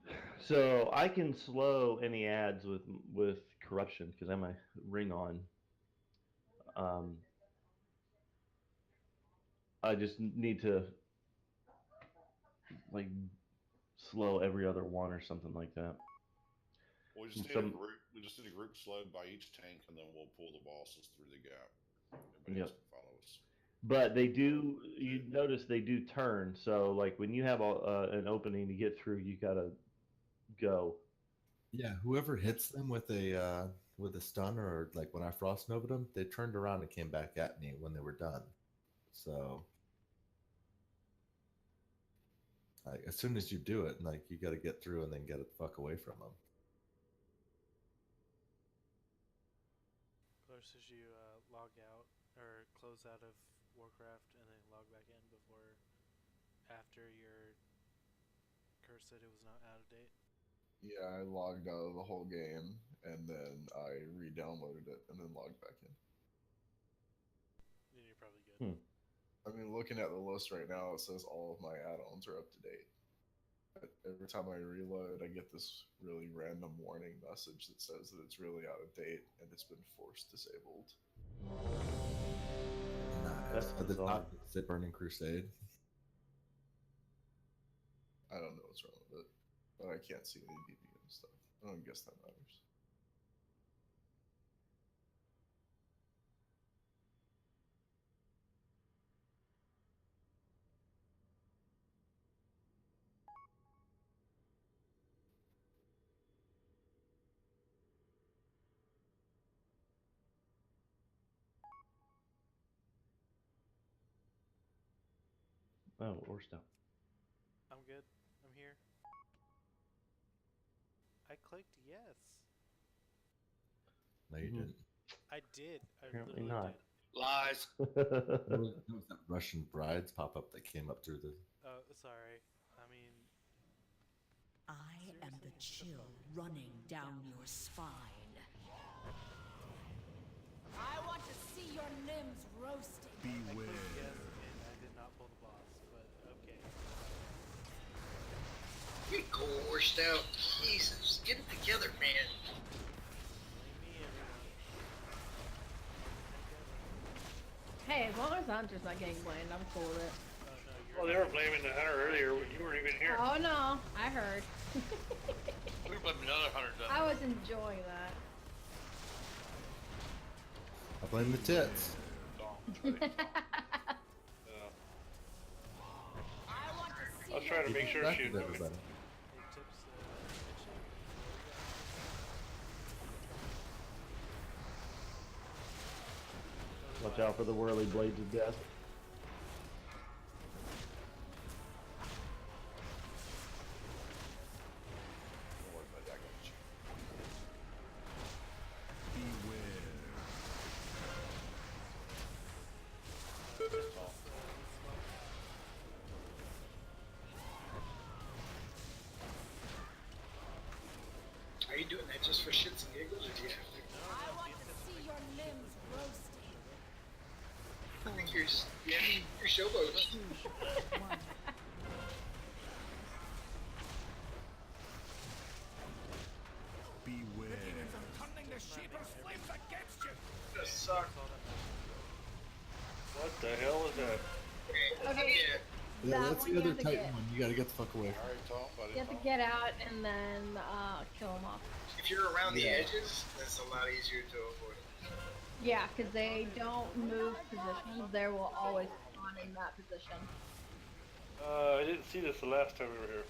Speaker 2: going to.
Speaker 1: So I can slow any ads with corruption because I have my ring on. I just need to like slow every other one or something like that.
Speaker 4: We just need a group. We just need a group slowed by each tank, and then we'll pull the bosses through the gap. Everybody else can follow us.
Speaker 1: But they do. You notice they do turn. So like when you have an opening to get through, you gotta go.
Speaker 5: Yeah, whoever hits them with a stun, or like when I frost novaed them, they turned around and came back at me when they were done. So like, as soon as you do it, like you got to get through and then get the fuck away from them.
Speaker 2: Close as you log out or close out of Warcraft and then log back in before after your curse said it was not out of date.
Speaker 15: Yeah, I logged out of the whole game and then I re-downloaded it and then logged back in.
Speaker 2: Then you're probably good.
Speaker 15: I mean, looking at the list right now, it says all of my add-ons are up to date. But every time I reload, I get this really random warning message that says that it's really out of date and it's been force disabled.
Speaker 5: Nice. At the top, it's a Burning Crusade.
Speaker 15: I don't know what's wrong with it, but I can't see any DB and stuff. I don't guess that matters.
Speaker 1: Oh, or stuff.
Speaker 2: I'm good. I'm here. I clicked yes.
Speaker 5: No, you didn't.
Speaker 2: I did. I
Speaker 1: Apparently
Speaker 2: literally
Speaker 1: not.
Speaker 2: did.
Speaker 3: Lies.
Speaker 5: There was that Russian brides pop up that came up through the.
Speaker 2: Oh, sorry. I mean,
Speaker 10: I am the chill running down your spine. I want to see your limbs roasting.
Speaker 11: Beware.
Speaker 2: Yes, and I did not pull the boss, but okay.
Speaker 13: Get coerced out. Jesus, get it together, man.
Speaker 8: Hey, as long as Hunter's not getting blamed, I'm cool with it.
Speaker 9: Well, they were blaming the hunter earlier when you weren't even here.
Speaker 8: Oh no, I heard.
Speaker 3: We were blaming another hunter.
Speaker 8: I was enjoying that.
Speaker 5: I blame the tits.
Speaker 9: I was trying to make sure she was moving.
Speaker 5: Everybody.
Speaker 1: Watch out for the whirly blades of death.
Speaker 13: Are you doing that just for shits and giggles, or do you have to?
Speaker 10: I want to see your limbs roasting.
Speaker 13: I think you're showboating.
Speaker 11: Beware. The demons are turning the Shaper's flames against you.
Speaker 13: This sucks.
Speaker 9: What the hell is that?
Speaker 8: Okay.
Speaker 5: Yeah,
Speaker 8: That
Speaker 5: that's
Speaker 8: one
Speaker 5: the
Speaker 8: you
Speaker 5: other
Speaker 8: have to
Speaker 5: Titan
Speaker 8: get.
Speaker 5: one. You gotta get the fuck away from.
Speaker 4: All right, Tom, buddy.
Speaker 8: You have to
Speaker 4: Tom.
Speaker 8: get out and then kill them off.
Speaker 13: If you're around the
Speaker 5: Yeah.
Speaker 13: edges, that's a lot easier to avoid.
Speaker 8: Yeah, because they don't move positions. They will always spawn in that position.
Speaker 9: I didn't see this the last time we were here.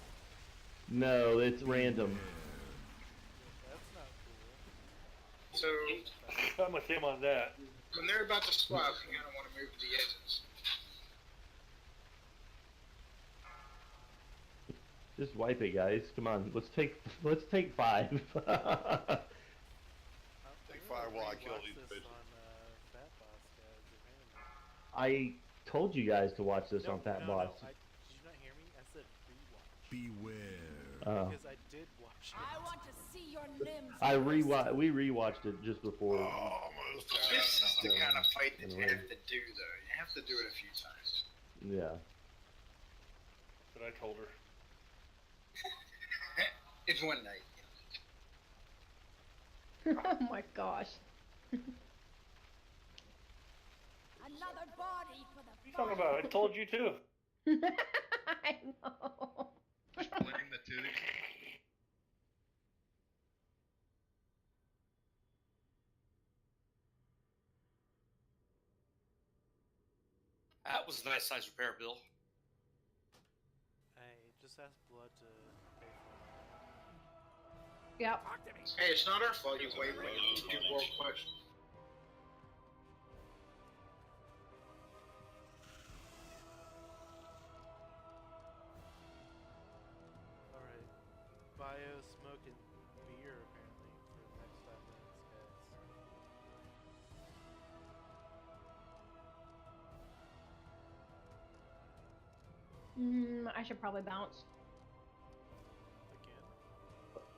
Speaker 1: No, it's random.
Speaker 2: That's not cool.
Speaker 13: So
Speaker 9: I'm with him on that.
Speaker 13: when they're about to swap, you kind of want to move to the edges.
Speaker 1: Just wipe it, guys. Come on, let's take 5.
Speaker 4: Take 5 while I kill these bitches.
Speaker 1: I told you guys to watch this on Fat Boss.
Speaker 2: Did you not hear me? I said rewatch.
Speaker 11: Beware.
Speaker 1: Oh.
Speaker 2: Because I did watch it.
Speaker 10: I want to see your limbs.
Speaker 1: We rewatched it just before.
Speaker 13: This is the kind of fight that you have to do, though. You have to do it a few times.
Speaker 1: Yeah.
Speaker 9: But I told her.
Speaker 13: It's one night.
Speaker 8: Oh my gosh.
Speaker 10: Another body for the.
Speaker 9: What are you talking about? I told you too.
Speaker 8: I know.
Speaker 12: Splitting the two.
Speaker 3: That was a nice size repair, Bill.
Speaker 2: I just asked Blood to pay for it.
Speaker 8: Yep.
Speaker 13: Hey, it's not our fault you wait when you do world questions.
Speaker 2: Alright. Bio, smoke, and beer, apparently, for the next 5 minutes, guys.
Speaker 8: I should probably bounce.
Speaker 2: Again.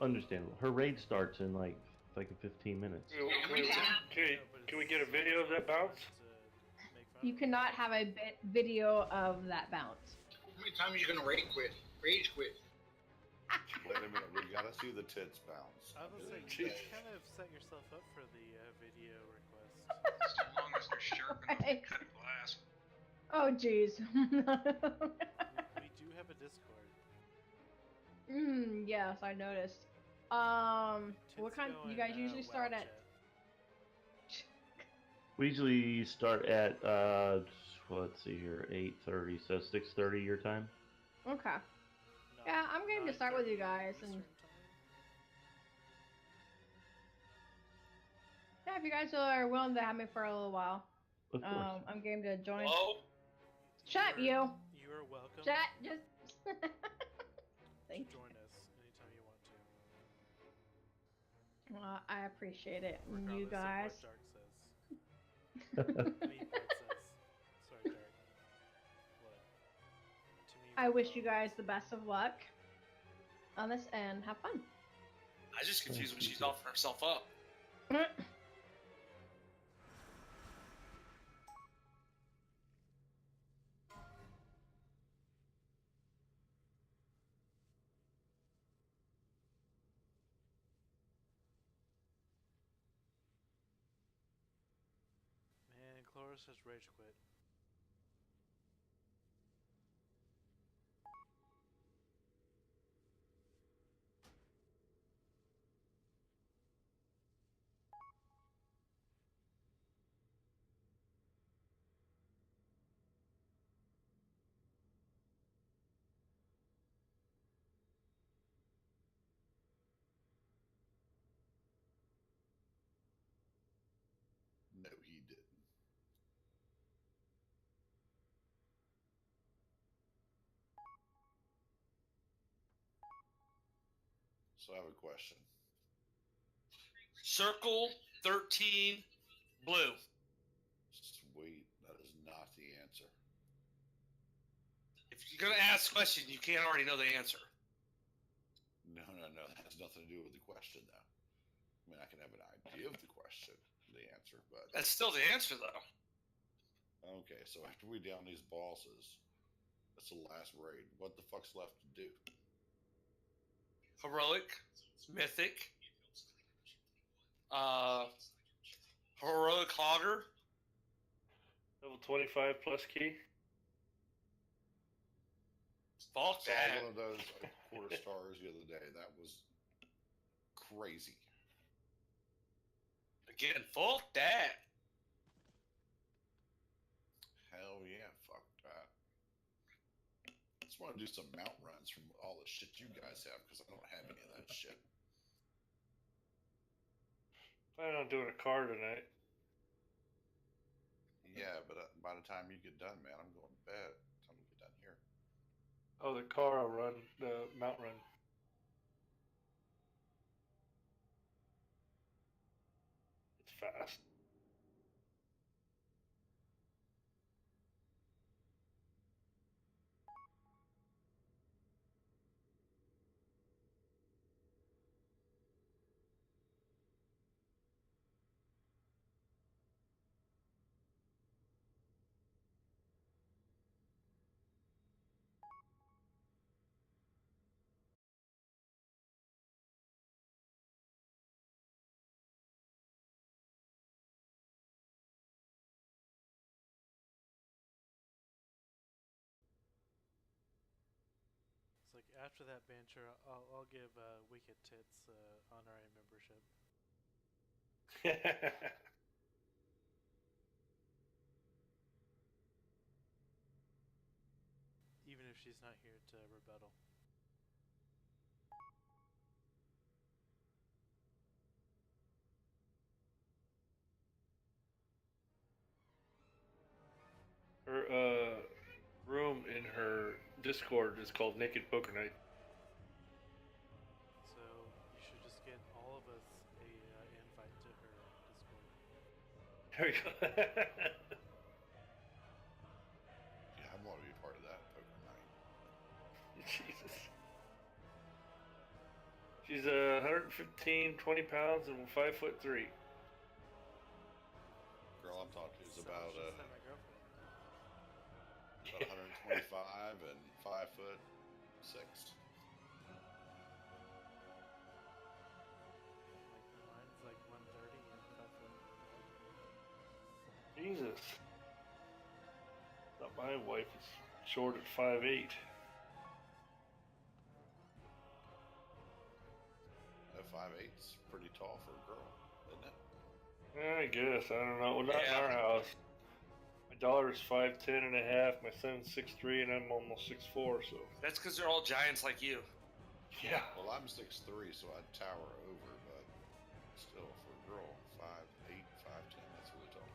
Speaker 1: Understandable. Her raid starts in like 15 minutes.
Speaker 9: Can we get a video of that bounce?
Speaker 8: You cannot have a video of that bounce.
Speaker 13: How many times are you gonna rage quit? Rage quit.
Speaker 4: Wait a minute, we gotta see the tits bounce.
Speaker 2: I was saying, you kind of set yourself up for the video request.
Speaker 12: As long as they're sharp enough to cut glass.
Speaker 8: Oh jeez.
Speaker 2: We do have a Discord.
Speaker 8: Yes, I noticed. What kind?
Speaker 2: Go
Speaker 8: You guys
Speaker 2: in,
Speaker 8: usually start
Speaker 2: WoW
Speaker 8: at?
Speaker 2: chat.
Speaker 1: We usually start at let's see here, 8:30, so 6:30 your time.
Speaker 8: Okay.
Speaker 2: No,
Speaker 8: Yeah, I'm game to start with you guys, and
Speaker 2: Eastern time.
Speaker 8: yeah, if you guys are willing to have me for a little while,
Speaker 1: Of course.
Speaker 8: I'm game to join.
Speaker 3: Whoa!
Speaker 8: Shut you.
Speaker 2: You are welcome.
Speaker 8: Chat, just. Thank you.
Speaker 2: Join us anytime you want to.
Speaker 8: Well, I appreciate it. And
Speaker 2: Regardless
Speaker 8: you
Speaker 2: of
Speaker 8: guys.
Speaker 2: what Dark says. I mean, Blood says. Sorry, Dark. What? To me,
Speaker 8: I wish you guys the best of luck on this and have fun.
Speaker 3: I was just confused when she's offering herself up.
Speaker 2: Man, Cloris has rage quit.
Speaker 4: No, he didn't. So I have a question.
Speaker 3: Circle 13 blue.
Speaker 4: Sweet, that is not the answer.
Speaker 3: If you're gonna ask a question, you can't already know the answer.
Speaker 4: No, that has nothing to do with the question, though. I mean, I can have an idea of the question, the answer, but
Speaker 3: That's still the answer, though.
Speaker 4: okay. So after we down these bosses, that's the last raid. What the fuck's left to do?
Speaker 3: Heroic, mythic, heroic hogger,
Speaker 9: Level 25 plus key.
Speaker 3: Fuck
Speaker 4: Saw
Speaker 3: that.
Speaker 4: one of those quarter stars the other day. That was crazy.
Speaker 3: Again, fuck that.
Speaker 4: Hell yeah, fuck that. Just want to do some mount runs from all the shit you guys have because I don't have any of that shit.
Speaker 9: Plan on doing a car tonight.
Speaker 4: Yeah, but by the time you get done, man, I'm going to bed. By the time you get done here.
Speaker 9: Oh, the car I'll run, the mount run. It's fast.
Speaker 2: It's like after that banter, I'll give Wicked Tits honorary membership. Even if she's not here to rebuttal.
Speaker 9: Her room in her Discord is called Naked Poker Night.
Speaker 2: So you should just get all of us a invite to her Discord.
Speaker 9: There we go.
Speaker 4: Yeah, I want to be part of that poker night.
Speaker 9: Jesus. She's 115, 20 pounds, and 5'3".
Speaker 4: Girl I'm talking to is
Speaker 2: So
Speaker 4: about
Speaker 2: she's not my girlfriend.
Speaker 4: about 125 and 5'6".
Speaker 2: Mine's like 130 and 5 foot.
Speaker 9: Jesus. Thought my wife is short at 5'8".
Speaker 4: 5'8's pretty tall for a girl, isn't it?
Speaker 9: I guess. I don't know. Well, not in our house. My daughter's 5'10" and a half. My son's 6'3", and I'm almost 6'4", so.
Speaker 3: That's because they're all giants like you.
Speaker 9: Yeah.
Speaker 4: Well, I'm 6'3", so I'd tower over, but still, for a girl, 5'8", 5'10", that's really tall.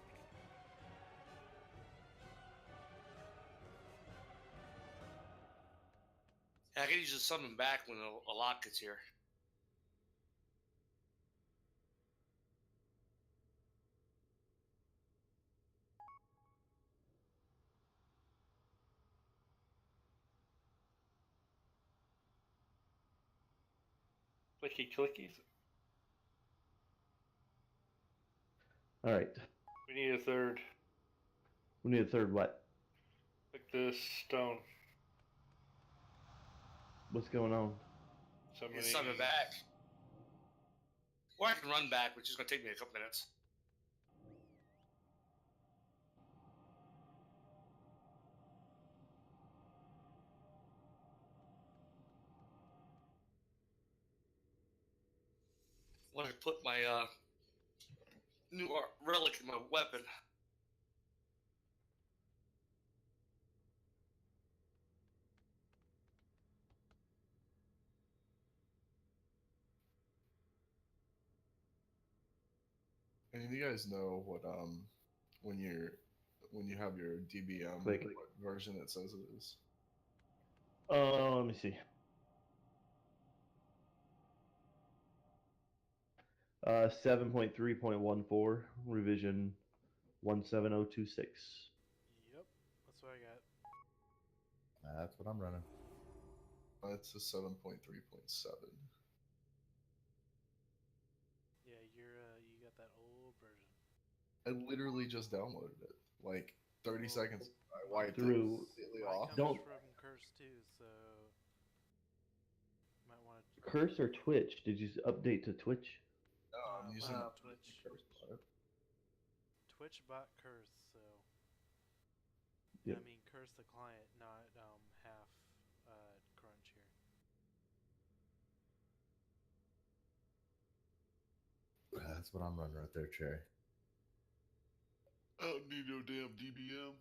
Speaker 3: I could use summon back when a lock gets here.
Speaker 9: Clicky clickies.
Speaker 1: All right.
Speaker 9: We need a third.
Speaker 1: We need a third what?
Speaker 9: Like this stone.
Speaker 1: What's going on?
Speaker 3: It's summon back. Or I can run back, which is going to take me a couple minutes. I want to put my new relic in my weapon.
Speaker 15: And you guys know what when you have your DBM,
Speaker 1: Click.
Speaker 15: what version it says it is?
Speaker 1: Let me see. 7.3.14 revision 17026.
Speaker 2: Yep, that's what I got.
Speaker 5: That's what I'm running.
Speaker 15: It's a 7.3.7.
Speaker 2: Yeah, you got that old version.
Speaker 15: I literally just downloaded it like 30 seconds. I wiped it
Speaker 1: Through-
Speaker 15: completely
Speaker 2: Mine
Speaker 15: off.
Speaker 2: comes
Speaker 1: Don't-
Speaker 2: from Curse too, so might want to.
Speaker 1: Curse or Twitch? Did you update to Twitch?
Speaker 15: No, I'm using
Speaker 2: Twitch.
Speaker 15: Curse Bot.
Speaker 2: Twitch bot Curse, so
Speaker 1: Yep.
Speaker 2: I mean Curse the client, not half
Speaker 5: That's what I'm running right there, Cherry.
Speaker 4: I don't need no damn DBM.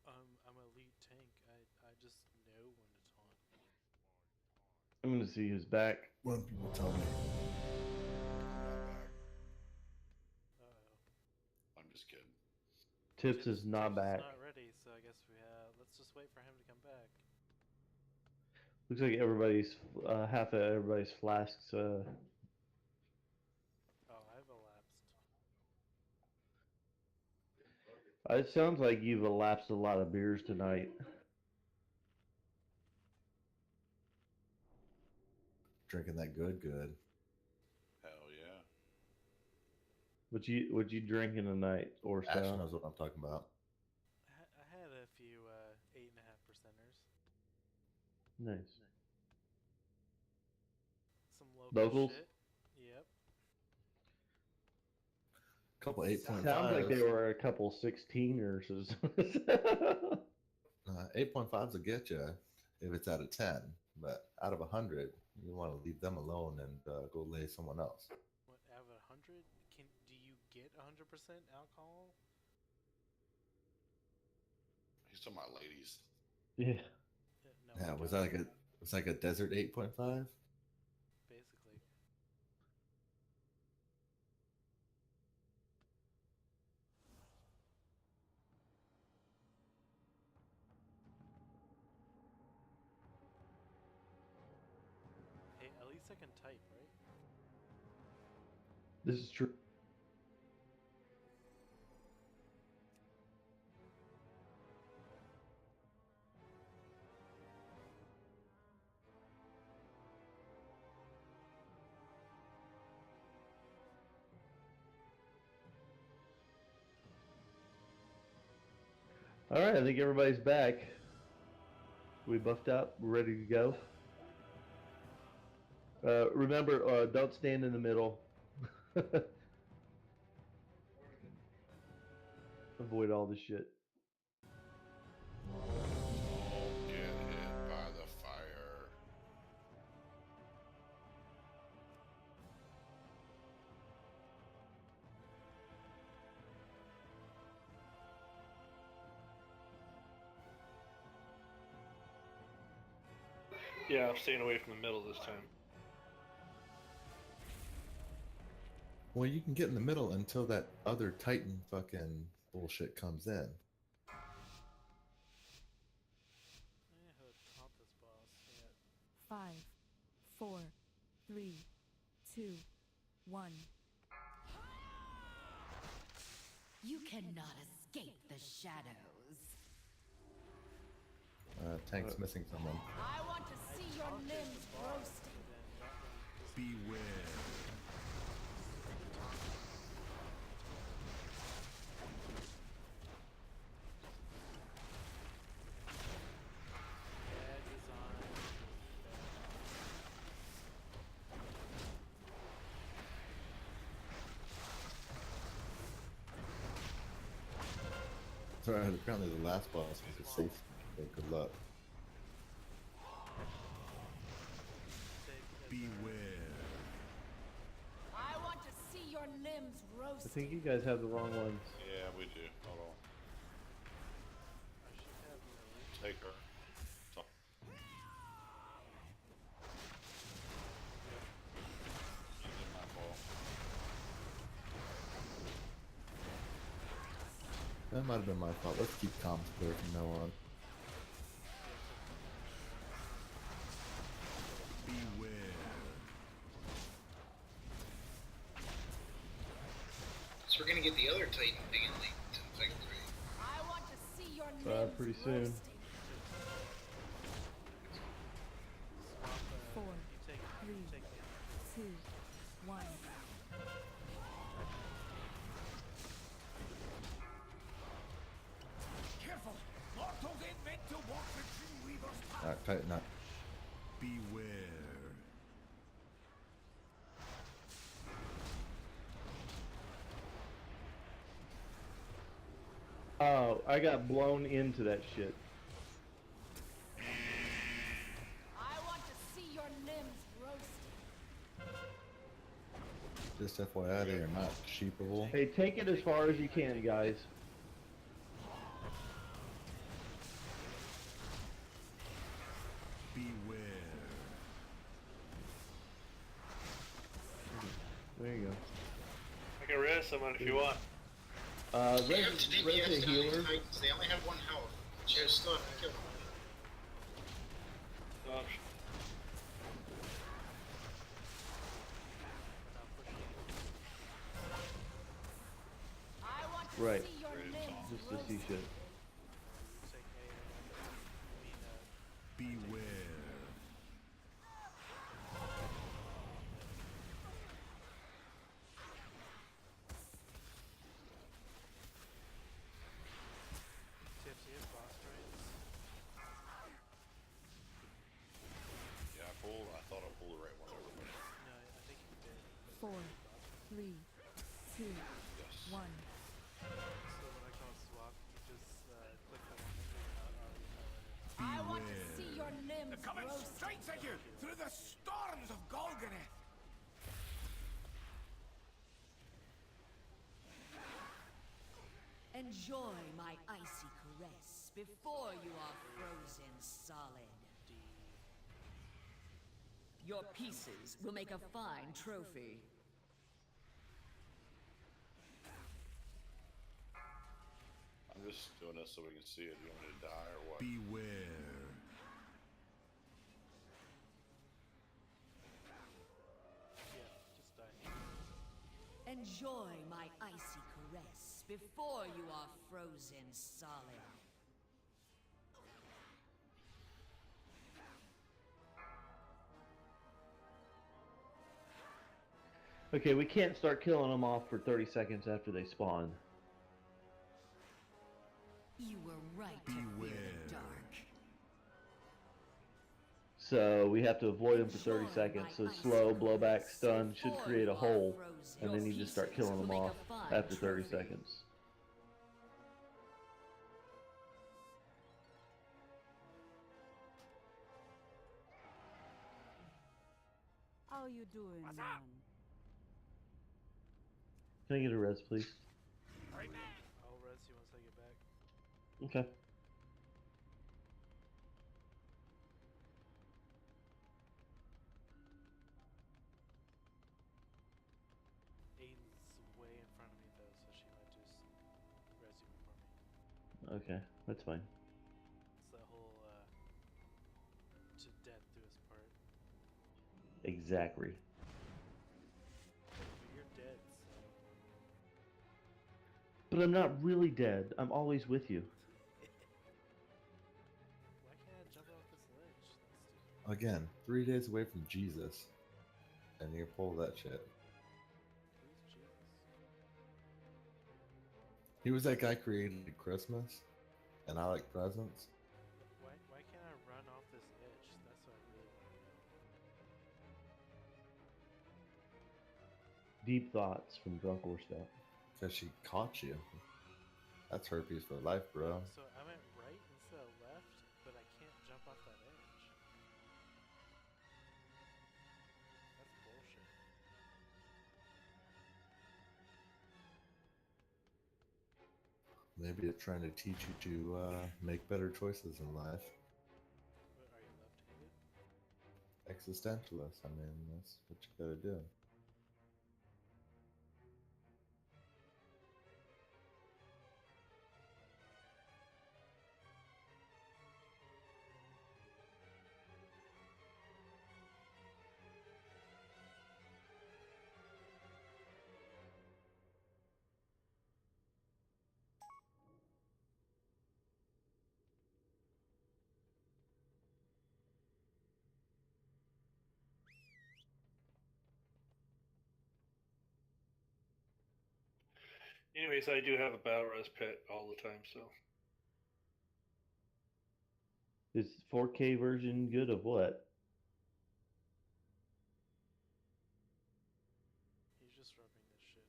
Speaker 2: I'm elite tank. I just know when to taunt.
Speaker 1: I'm gonna see who's back.
Speaker 5: When people tell me.
Speaker 4: I'm just kidding.
Speaker 1: Tips is not back.
Speaker 2: Not ready, so I guess we have. Let's just wait for him to come back.
Speaker 1: Looks like everybody's half of everybody's flasks.
Speaker 2: Oh, I've elapsed.
Speaker 1: It sounds like you've elapsed a lot of beers tonight.
Speaker 5: Drinking that good.
Speaker 4: Hell yeah.
Speaker 1: What you drinking tonight, or
Speaker 5: Ash
Speaker 1: so?
Speaker 5: knows what I'm talking about.
Speaker 2: I had a few 8.5%ers.
Speaker 1: Nice.
Speaker 2: Some local
Speaker 1: Locals?
Speaker 2: shit. Yep.
Speaker 5: Couple 8.5.
Speaker 1: Sounds like they were a couple 16ers.
Speaker 5: 8.5s will get you if it's out of 10, but out of 100, you want to leave them alone and go lay someone else.
Speaker 2: What, out of 100? Do you get 100% alcohol?
Speaker 4: He's talking about ladies.
Speaker 1: Yeah.
Speaker 2: No,
Speaker 5: Yeah, was like a desert 8.5?
Speaker 2: Basically. Hey, at least I can type, right?
Speaker 1: This is true. All right, I think everybody's back. We buffed up. We're ready to go. Remember, don't stand in the middle. Avoid all the shit.
Speaker 4: Don't get hit by the fire.
Speaker 9: Yeah, I'm staying away from the middle this time.
Speaker 5: Well, you can get in the middle until that other Titan fucking bullshit comes in.
Speaker 2: I have taunt this boss. Yeah.
Speaker 10: 5, 4, 3, 2, 1. You cannot escape the shadows.
Speaker 5: Tank's missing someone.
Speaker 10: I want to see your limbs roasting.
Speaker 11: Beware.
Speaker 2: Bad design.
Speaker 5: So apparently the last boss was a safe. So good luck.
Speaker 11: Beware.
Speaker 10: I want to see your limbs
Speaker 1: I
Speaker 10: roasting.
Speaker 1: think you guys have the wrong ones.
Speaker 4: Yeah, we do. Hold on.
Speaker 2: I should have melee.
Speaker 4: Take her. So, Using my fault.
Speaker 5: That might have been my fault. Let's keep comms clear from now on.
Speaker 11: Beware.
Speaker 13: So we're gonna get the other Titan thing in like 10 seconds, right?
Speaker 10: I want to see your limbs
Speaker 1: Pretty soon.
Speaker 10: roasting. 4,
Speaker 2: You take
Speaker 10: 3,
Speaker 2: take the
Speaker 10: 2, 1.
Speaker 11: Careful! Mortals ain't meant to walk the Dreamweaver's path.
Speaker 5: Alright, Titan up.
Speaker 11: Beware.
Speaker 1: Oh, I got blown into that shit.
Speaker 10: I want to see your limbs roasting.
Speaker 5: Just FYI, they are not sheepable.
Speaker 1: Hey, take it as far as you can, guys.
Speaker 11: Beware.
Speaker 1: There you go.
Speaker 9: I can res someone if you want.
Speaker 13: They have to DPS
Speaker 1: Resident
Speaker 13: down
Speaker 1: healer.
Speaker 13: these Titans. They only have 1 health. She has still have to kill them.
Speaker 9: Oh,
Speaker 1: Right. Just to see shit.
Speaker 11: Beware.
Speaker 2: TFT is boss trains.
Speaker 4: Yeah, I thought I pulled the right one over.
Speaker 2: No, I think you did.
Speaker 10: 4, 3, 2, 1.
Speaker 2: So what I call swap, you just click the one that you're not already highlighted on.
Speaker 10: I want to see your limbs
Speaker 11: They're coming
Speaker 10: roast.
Speaker 11: straight at you through the storms of Golganath.
Speaker 10: Enjoy my icy caress before you are frozen solid. Your pieces will make a fine trophy.
Speaker 4: I'm just doing this so we can see it. You want me to die or what?
Speaker 11: Beware.
Speaker 2: Yeah, just die.
Speaker 10: Enjoy my icy caress before you are frozen solid.
Speaker 1: Okay, we can't start killing them off for 30 seconds after they spawn.
Speaker 10: You were right to fear
Speaker 11: Beware.
Speaker 10: the dark.
Speaker 1: So we have to avoid them for 30 seconds. So slow, blowback, stun should create a hole, and then you just start killing them off after 30 seconds.
Speaker 10: How you doing, man?
Speaker 1: Can I get a res, please?
Speaker 2: I'll res you once I get back.
Speaker 1: Okay.
Speaker 2: Aiden's way in front of me though, so she might just res you before me.
Speaker 1: Okay, that's fine.
Speaker 2: It's that whole to death do us part.
Speaker 1: Exactly.
Speaker 2: But you're dead, so
Speaker 1: But I'm not really dead. I'm always with you.
Speaker 2: why can't I jump off this ledge? That's stupid.
Speaker 5: Again, 3 days away from Jesus. And you pull that shit.
Speaker 2: Who's Jesus?
Speaker 5: He was that guy created Christmas. And I like presents.
Speaker 2: Why can't I run off this edge? That's what I really want to know.
Speaker 1: Deep thoughts from Drunk or Stuff.
Speaker 5: Because she caught you. That's herpes for life, bro.
Speaker 2: So I went right instead of left, but I can't jump off that edge. That's bullshit.
Speaker 5: Maybe it's trying to teach you to make better choices in life.
Speaker 2: What, are you left-handed?
Speaker 5: Existentialist. I mean, that's what you gotta do.
Speaker 9: Anyways, I do have a battle res pet all the time, so
Speaker 1: Is 4K version good of what?
Speaker 2: He's just rubbing this shit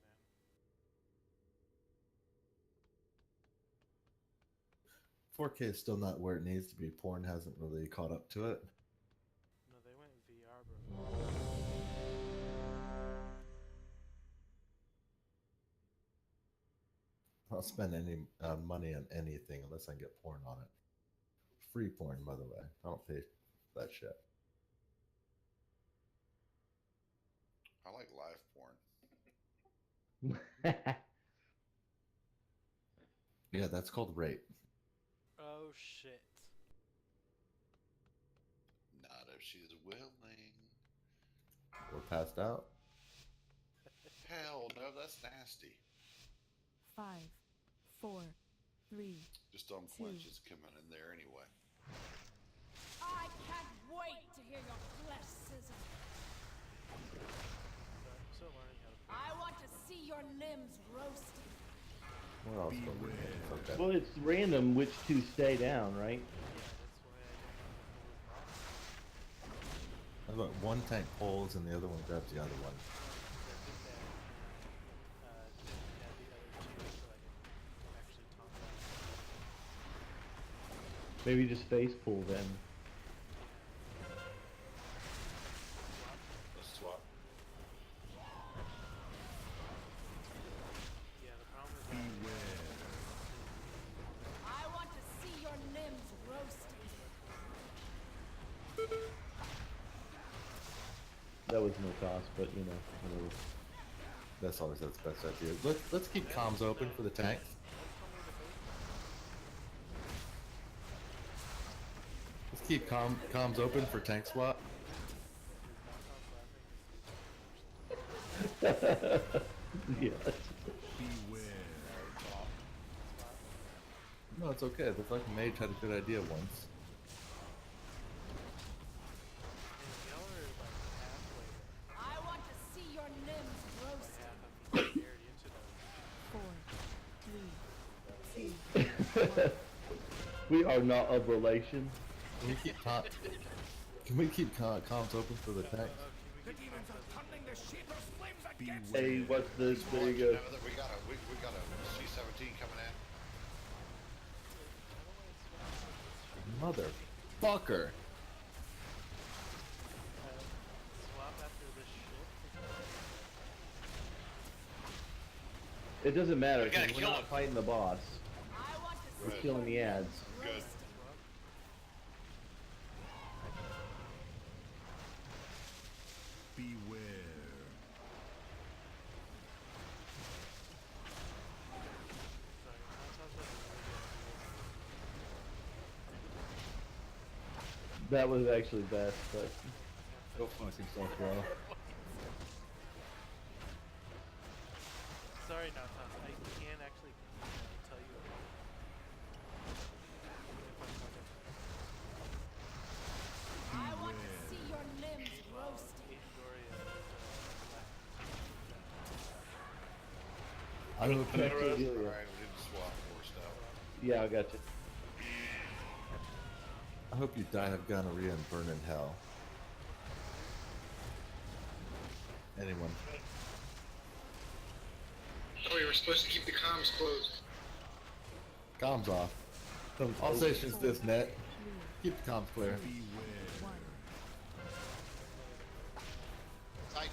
Speaker 2: in.
Speaker 5: 4K is still not where it needs to be. Porn hasn't really caught up to it.
Speaker 2: No, they went VR, bro.
Speaker 5: don't spend any money on anything unless I get porn on it. Free porn, by the way. I don't pay for that shit.
Speaker 4: I like live porn.
Speaker 5: Yeah, that's called rape.
Speaker 2: Oh shit.
Speaker 4: Not if she's willing.
Speaker 5: We're passed out.
Speaker 4: Hell no, that's nasty.
Speaker 16: 5, 4, 3.
Speaker 4: Just don't flinch. It's coming in there anyway.
Speaker 10: I can't wait to hear your flesh sizzle.
Speaker 2: Still learning how to play.
Speaker 10: I want to see your limbs roasted.
Speaker 5: What else? Okay.
Speaker 1: Well, it's random which two stay down, right?
Speaker 5: How about one tank pulls and the other one grabs the other one?
Speaker 1: Maybe just face pull then.
Speaker 4: Let's swap.
Speaker 2: Yeah, the problem is
Speaker 10: I want to see your limbs roasted.
Speaker 1: That was no cost, but you know, whatever.
Speaker 5: That's always the best idea. Let's keep comms open for the tanks. Let's keep comms open for tank swap.
Speaker 1: Yes.
Speaker 5: No, it's okay. The fucking mage had a good idea once.
Speaker 10: I want to see your limbs roasted.
Speaker 16: 4, 3, 2.
Speaker 1: We are not of relation.
Speaker 5: Can we keep comms open for the tanks?
Speaker 11: The demons are tunneling the Shaper's flames against
Speaker 1: Hey, what's this? There you go.
Speaker 4: We got a C-17 coming in.
Speaker 5: Motherfucker!
Speaker 2: swap after this shit.
Speaker 1: It doesn't matter
Speaker 3: We gotta
Speaker 1: because we're
Speaker 3: kill
Speaker 1: not
Speaker 3: him.
Speaker 1: fighting the boss. We're
Speaker 4: Good.
Speaker 1: killing the ads.
Speaker 4: Good.
Speaker 11: Beware.
Speaker 1: That was actually best, but
Speaker 5: Go fuck yourself, bro.
Speaker 2: Sorry, Natas. I can't actually tell you.
Speaker 10: I want to see your limbs roasted.
Speaker 1: I don't know if that's
Speaker 4: Alright, we
Speaker 1: Delia.
Speaker 4: need to swap more stuff.
Speaker 1: Yeah, I got you.
Speaker 5: I hope you die of gonorrhea and burn in hell. Anyone?
Speaker 13: Oh, we were supposed to keep the comms closed.
Speaker 5: Comms off. All stations disnet. Keep the comms clear.
Speaker 14: Titan.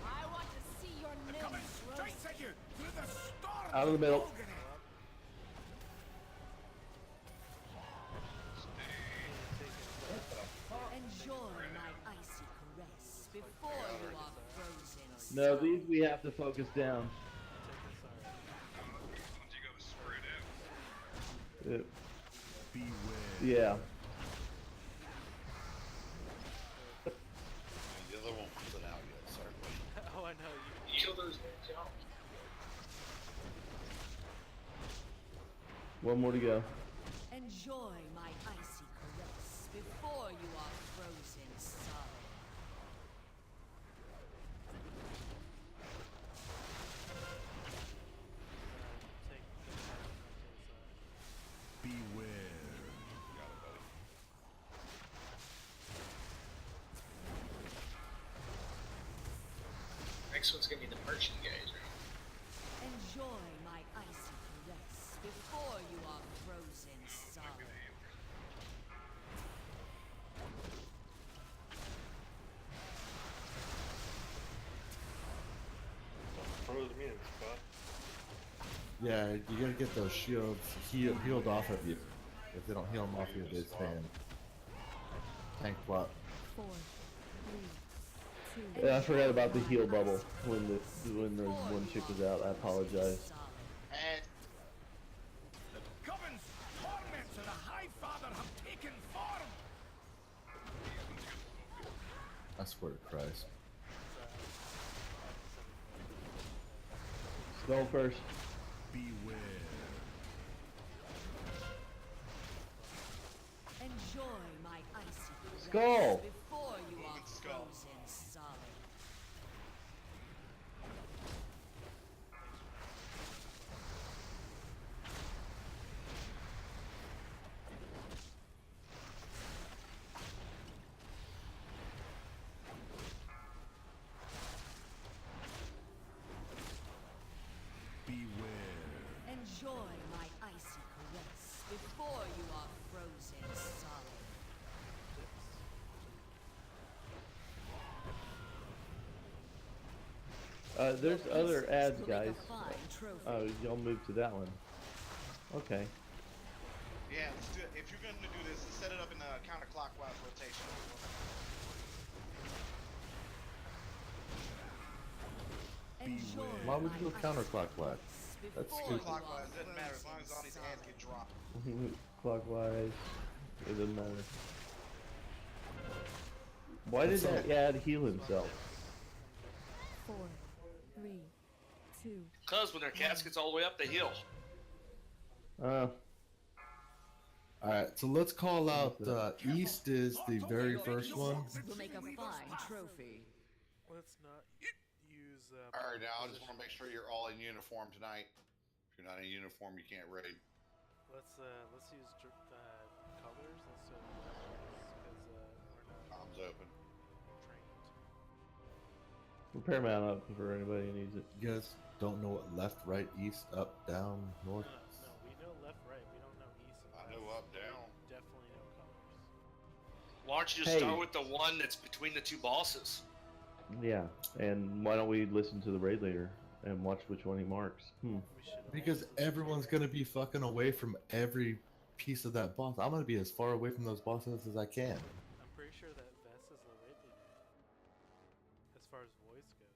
Speaker 10: I want to see your limbs roasted.
Speaker 11: Straight at you through the storm.
Speaker 1: Out of the middle.
Speaker 10: Enjoy my icy caress before you are frozen.
Speaker 1: No, these we have to focus down.
Speaker 12: Once you gotta spread out.
Speaker 1: Yeah. Yeah.
Speaker 4: The other one wasn't out yet, sorry.
Speaker 2: Oh, I know.
Speaker 13: Kill those guys, y'all.
Speaker 1: One more to go.
Speaker 10: Enjoy my icy caress before you are frozen solid.
Speaker 11: Beware.
Speaker 4: Got it, buddy.
Speaker 13: Next one's gonna be the merchant guys, right?
Speaker 10: Enjoy my icy caress before you are frozen solid.
Speaker 9: Froze me in the spot.
Speaker 5: Yeah, you gotta get those shields healed off of you. If they don't heal them off you, they stand. Tank plot.
Speaker 16: 4, 3, 2.
Speaker 1: Yeah, I forgot about the heal bubble when the one chick was out. I apologize.
Speaker 14: And
Speaker 11: The Coven's torments of the High Father have taken form.
Speaker 5: I swear to Christ.
Speaker 1: Skull first.
Speaker 11: Beware.
Speaker 10: Enjoy my icy
Speaker 1: Skull.
Speaker 10: before you are
Speaker 14: Skull.
Speaker 10: frozen solid.
Speaker 11: Beware.
Speaker 10: Enjoy my icy caress before you are frozen solid.
Speaker 1: There's other ads,
Speaker 10: Will make a
Speaker 1: guys.
Speaker 10: fine trophy.
Speaker 1: Oh, y'all move to that one. Okay.
Speaker 14: yeah, let's do it. If you're gonna do this, let's set it up in a counterclockwise rotation.
Speaker 10: Enjoy
Speaker 5: Why would you go
Speaker 10: my
Speaker 5: counterclockwise? That's
Speaker 10: before
Speaker 5: stupid.
Speaker 10: you are
Speaker 14: Clockwise doesn't matter as long as all these
Speaker 10: frozen
Speaker 14: ads get dropped.
Speaker 1: Clockwise. It doesn't matter. Why did that ad heal himself?
Speaker 16: 4, 3, 2.
Speaker 3: Because when their casket's all the way up, they heal.
Speaker 5: Alright, so let's call out East is the very first one.
Speaker 10: Will make a fine trophy.
Speaker 2: Let's not use.
Speaker 4: All right, now I just want to make sure you're all in uniform tonight. If you're not in uniform, you can't raid.
Speaker 2: Let's use colors. Let's do colors because we're not
Speaker 4: Comms open.
Speaker 2: trained.
Speaker 1: We'll Paramount up for anybody who needs it.
Speaker 5: You guys don't know what left, right, east, up, down, north.
Speaker 2: No, we know left, right. We don't know east and
Speaker 4: I
Speaker 2: west.
Speaker 4: know up, down.
Speaker 2: Definitely know colors.
Speaker 3: Why don't you just
Speaker 1: Hey.
Speaker 3: start with the one that's between the two bosses?
Speaker 1: Yeah, and why don't we listen to the raid leader and watch which one he marks?
Speaker 2: We should
Speaker 5: Because
Speaker 2: always
Speaker 5: everyone's gonna be fucking away from every piece of that boss. I'm gonna be as far away from those bosses as I can.
Speaker 2: I'm pretty sure that Vess is the raid leader. As far as voice goes.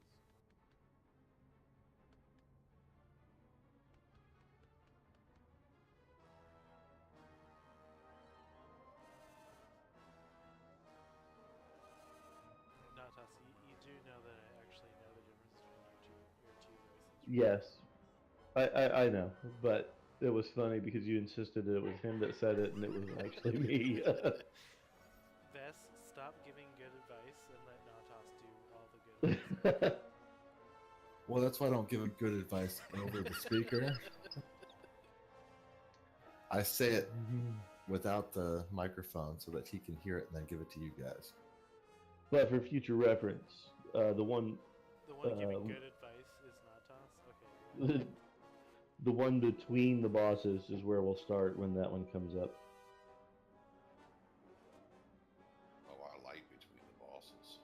Speaker 2: Natas, you do know that I actually know the difference between your two voices.
Speaker 1: Yes, I know, but it was funny because you insisted that it was him that said it and it was actually me.
Speaker 2: Vess, stop giving good advice and let Natas do all the good advice.
Speaker 5: Well, that's why I don't give good advice over the speaker. I say it without the microphone so that he can hear it and then give it to you guys.
Speaker 1: But for future reference, the one
Speaker 2: The one giving good advice is Natas? Okay.
Speaker 1: the one between the bosses is where we'll start when that one comes up.
Speaker 4: Oh, I like between the bosses.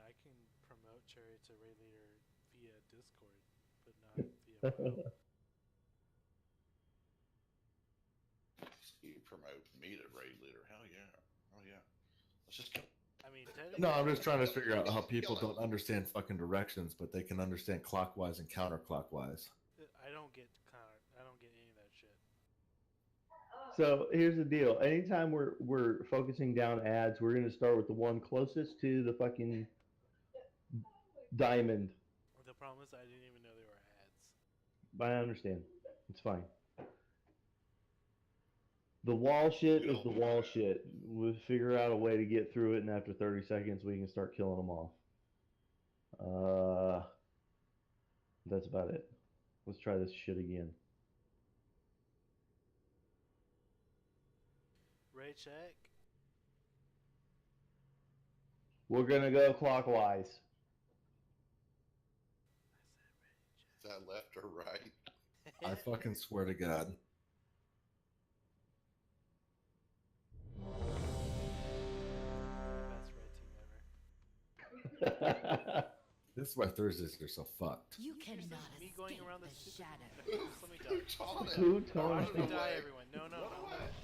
Speaker 2: I can promote Cherry to raid leader via Discord, but not via WoW.
Speaker 4: You promote me to raid leader. Hell yeah. Oh yeah. Let's just go.
Speaker 2: I mean,
Speaker 5: No, I'm just trying to figure out how people don't understand fucking directions, but they can understand clockwise and counterclockwise.
Speaker 2: I don't get I don't get any of that shit.
Speaker 1: So here's the deal. Anytime we're focusing down ads, we're gonna start with the one closest to the fucking diamond.
Speaker 2: The problem is I didn't even know there were ads.
Speaker 1: But I understand. It's fine. The wall shit is the wall shit. We'll figure out a way to get through it, and after 30 seconds, we can start killing them off. That's about it. Let's try this shit again.
Speaker 2: Ray check.
Speaker 1: We're gonna go clockwise.
Speaker 4: Is that left or right?
Speaker 5: I fucking swear to God.
Speaker 2: Best red team ever.
Speaker 5: This is why Thursdays are so fucked.
Speaker 10: You cannot
Speaker 2: Me going around the
Speaker 10: shadow.
Speaker 2: Just let me die.
Speaker 1: Who told
Speaker 2: Watch me
Speaker 1: me?
Speaker 2: die, everyone. No. Just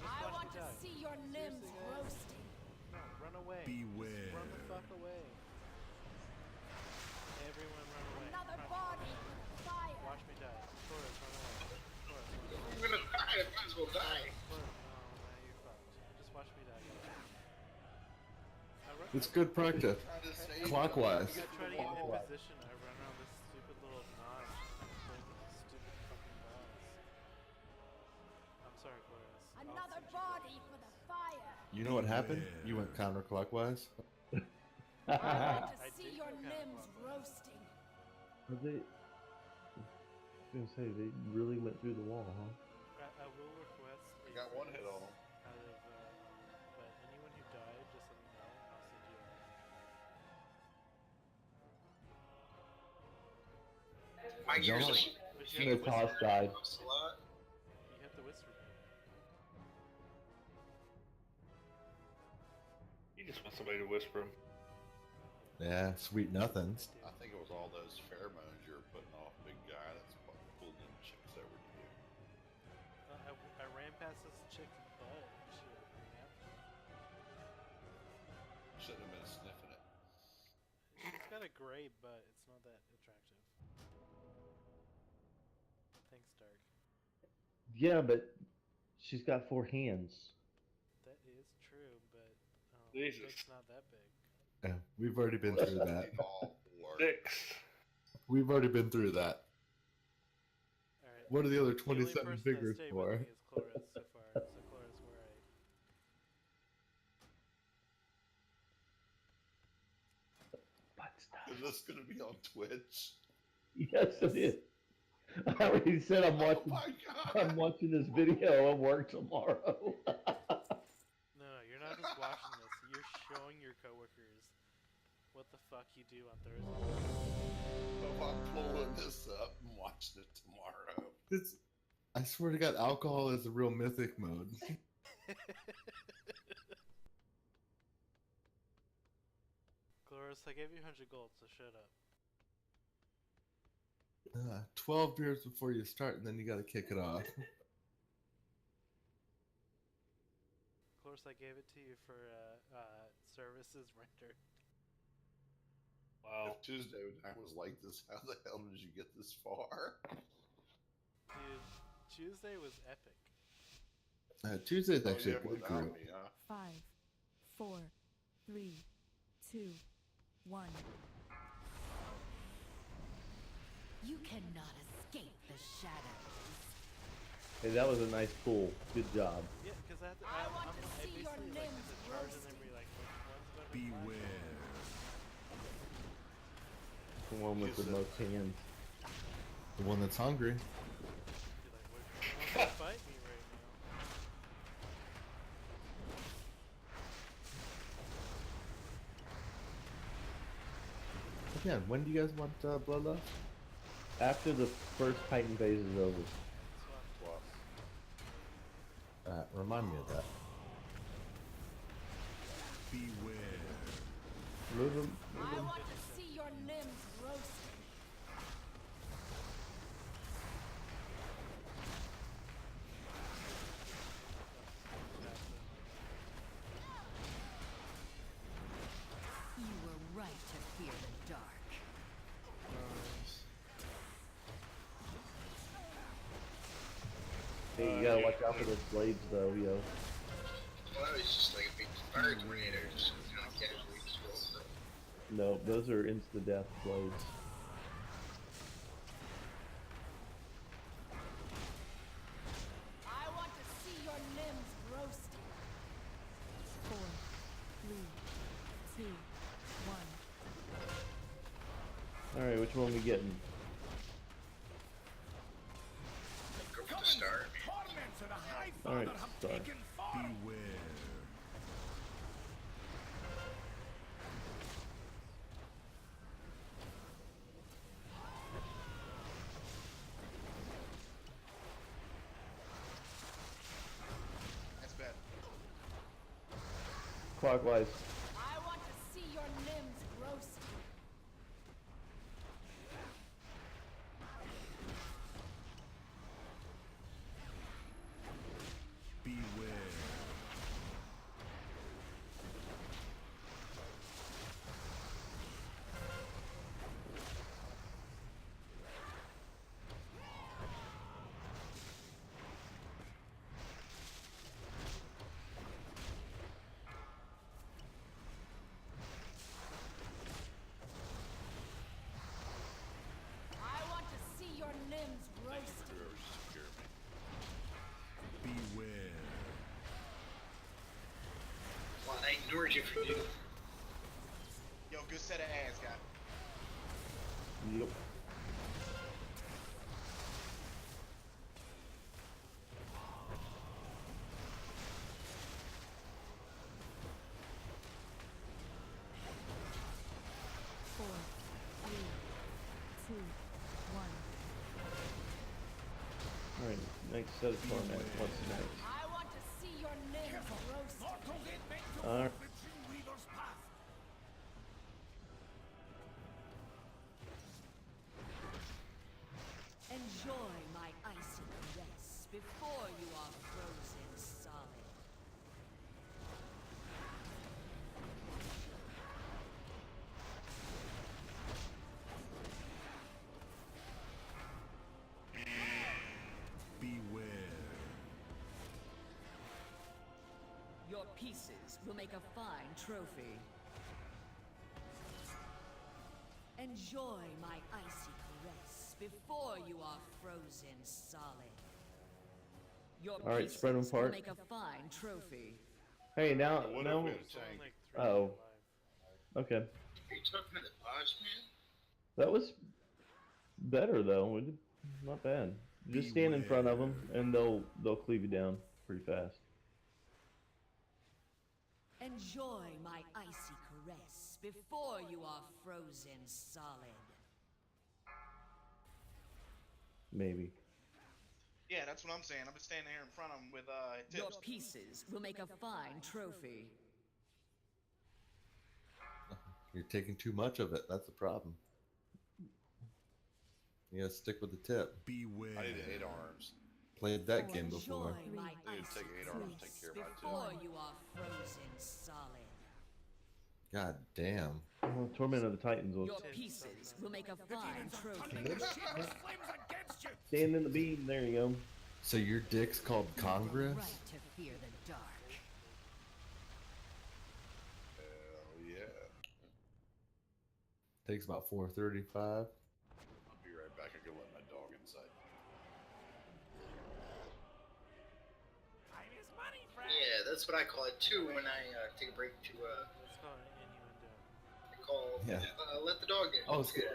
Speaker 10: I
Speaker 2: watch
Speaker 10: want
Speaker 2: me
Speaker 10: to
Speaker 2: die.
Speaker 10: see your limbs
Speaker 2: Seriously, guys?
Speaker 10: roasting.
Speaker 2: No, run away.
Speaker 11: Beware.
Speaker 2: Run the fuck away. Everyone run away.
Speaker 10: Another
Speaker 2: Run.
Speaker 10: body. Fire.
Speaker 2: Watch me die. Taurus, run away. Taurus, run away.
Speaker 13: I'm gonna die. I might as well die.
Speaker 2: Taurus, no, now you're fucked. Just watch me die, guys.
Speaker 5: It's good practice. Clockwise.
Speaker 2: I try to get in position. I run around this stupid little notch and play with these stupid fucking balls. I'm sorry, Taurus.
Speaker 10: Another body for the fire.
Speaker 5: You know what happened? You went counterclockwise.
Speaker 10: I want to see your limbs roasting.
Speaker 1: I was gonna say they really went through the wall, huh?
Speaker 2: I will request.
Speaker 4: I got one hit on him.
Speaker 2: But anyone who died, just let me know, and I'll send you a
Speaker 13: My ears
Speaker 1: No, Toss died.
Speaker 13: a lot.
Speaker 2: You have to whisper.
Speaker 9: You just want somebody to whisper them.
Speaker 5: Yeah, sweet nothings.
Speaker 4: I think it was all those pheromones you were putting off, big guy. That's what pulled them chicks over to you.
Speaker 2: I ran past this chick's butt. She ran after me.
Speaker 4: Shouldn't have been sniffing it.
Speaker 2: She's got a gray butt. It's not that attractive. Thanks, Dark.
Speaker 1: Yeah, but she's got 4 hands.
Speaker 2: That is true, but
Speaker 9: Jesus.
Speaker 2: it's not that big.
Speaker 5: Yeah, we've already been through that.
Speaker 9: 6.
Speaker 5: We've already been through that.
Speaker 2: All right.
Speaker 5: What are the other
Speaker 2: The only
Speaker 5: 27
Speaker 2: person
Speaker 5: figures
Speaker 2: that stayed
Speaker 5: for?
Speaker 2: with me is Cloris so far. So Cloris, where are you?
Speaker 4: Is this going to be on Twitch?
Speaker 1: Yes, it is. I already said I'm watching.
Speaker 4: Oh my God.
Speaker 1: I'm watching this video at work tomorrow.
Speaker 2: No, you're not just watching this. You're showing your coworkers what the fuck you do on Thursday.
Speaker 4: If I'm pulling this up and watching it tomorrow.
Speaker 5: I swear to God, alcohol is the real mythic mode.
Speaker 2: Cloris, I gave you 100 gold, so shut up.
Speaker 5: 12 beers before you start, and then you got to kick it off.
Speaker 2: Cloris, I gave it to you for services rendered.
Speaker 9: Wow.
Speaker 4: If Tuesday night was like this, how the hell did you get this far?
Speaker 2: Dude, Tuesday was epic.
Speaker 5: Tuesday's actually
Speaker 4: yeah,
Speaker 5: a good
Speaker 4: without
Speaker 5: group.
Speaker 4: me, huh?
Speaker 16: 5, 4, 3, 2, 1.
Speaker 10: You cannot escape the shadows.
Speaker 1: Hey, that was a nice pull. Good job.
Speaker 2: Yeah, because I
Speaker 10: want to see your
Speaker 2: basically like
Speaker 10: limbs
Speaker 2: the charge and then be like, one's gonna be fine.
Speaker 11: Beware.
Speaker 1: The one with the most hands.
Speaker 5: The one that's hungry.
Speaker 2: Be like, who's gonna fight me right now?
Speaker 5: Again, when do you guys want Bloodlust?
Speaker 1: After the first Titan phase is over.
Speaker 5: Remind me of that.
Speaker 11: Beware.
Speaker 1: Move him.
Speaker 10: I want to see your limbs roasted. You were right to fear the dark.
Speaker 1: Hey, you gotta watch out for those blades, though, yo.
Speaker 13: Well, that was just like a big fire tornado, just casually just rolled up.
Speaker 1: No, those are insta-death blades.
Speaker 10: I want to see your limbs roasted.
Speaker 16: 4, 3, 2, 1.
Speaker 1: Alright, which one we getting?
Speaker 13: Go for the star, man.
Speaker 11: Torments of the High
Speaker 1: Alright,
Speaker 11: Father have
Speaker 1: star.
Speaker 11: taken form.
Speaker 7: Beware.
Speaker 14: That's bad.
Speaker 1: Clockwise.
Speaker 10: I want to see your limbs roasted.
Speaker 7: Beware.
Speaker 10: I want to see your limbs roasted.
Speaker 7: Beware.
Speaker 13: Well, I ignored you for you.
Speaker 14: Yo, good set of ads, guy.
Speaker 1: Yep.
Speaker 16: Four, three, two, one.
Speaker 1: Alright, next set of torment. What's next?
Speaker 10: I want to see your limbs roasted.
Speaker 11: Mortals ain't meant to
Speaker 1: Alright.
Speaker 11: walk the Dream Weaver's path.
Speaker 10: Enjoy my icy caress before you are frozen solid.
Speaker 7: Beware.
Speaker 10: Your pieces will make a fine trophy. Enjoy my icy caress before you are frozen solid. Your
Speaker 1: Alright,
Speaker 10: pieces
Speaker 1: spread 'em
Speaker 10: will
Speaker 1: apart.
Speaker 10: make a fine trophy.
Speaker 1: Hey, now,
Speaker 4: What
Speaker 1: now.
Speaker 4: if we had a tank?
Speaker 2: Like 3
Speaker 1: Oh.
Speaker 2: alive.
Speaker 1: Okay.
Speaker 13: Are you talking about the boss, man?
Speaker 1: That was better, though. We did- Not bad. Just stand in front of them, and they'll cleave you down pretty fast.
Speaker 10: Enjoy my icy caress before you are frozen solid.
Speaker 1: Maybe.
Speaker 14: Yeah, that's what I'm saying. I've been standing here in front of him with
Speaker 10: Your
Speaker 14: tips.
Speaker 10: pieces will make a fine trophy.
Speaker 5: You're taking too much of it. That's the problem. You gotta stick with the tip.
Speaker 7: Beware.
Speaker 4: I need 8 arms.
Speaker 5: Played that game before.
Speaker 10: Enjoy my
Speaker 4: I need to
Speaker 10: icy
Speaker 4: take 8 arms to take care of my
Speaker 10: before
Speaker 4: tip.
Speaker 10: you are frozen solid.
Speaker 5: God damn.
Speaker 1: Well, Torment of the Titans will
Speaker 10: Your pieces will make a fine trophy.
Speaker 11: Turning the shameless flames against you.
Speaker 1: stand in the beam. There you go.
Speaker 5: So your dick's called Congress?
Speaker 10: Right to fear the dark.
Speaker 4: Hell yeah.
Speaker 5: Takes about 435.
Speaker 4: I'll be right back. I can let my dog inside.
Speaker 11: Time is money, friend.
Speaker 13: Yeah, that's what I call it too when I take a break to
Speaker 2: Let's call it innuendo.
Speaker 13: call.
Speaker 5: Yeah.
Speaker 13: Let the dog in.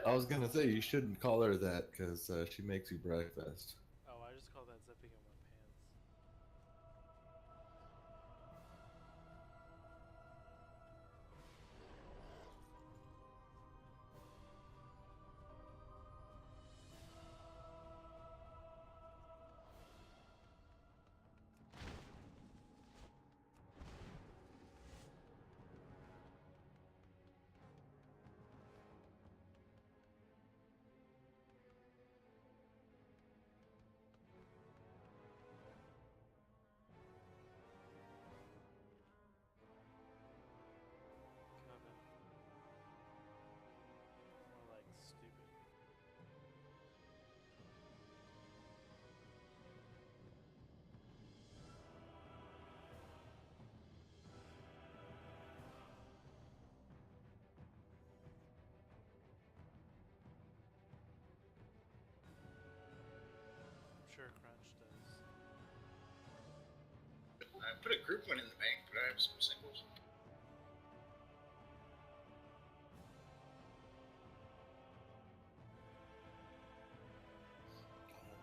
Speaker 5: I was gonna say you shouldn't call her that because she makes you breakfast.
Speaker 2: Oh, I just call that zipping in my pants.
Speaker 13: put a group one in the bank, but I have some singles.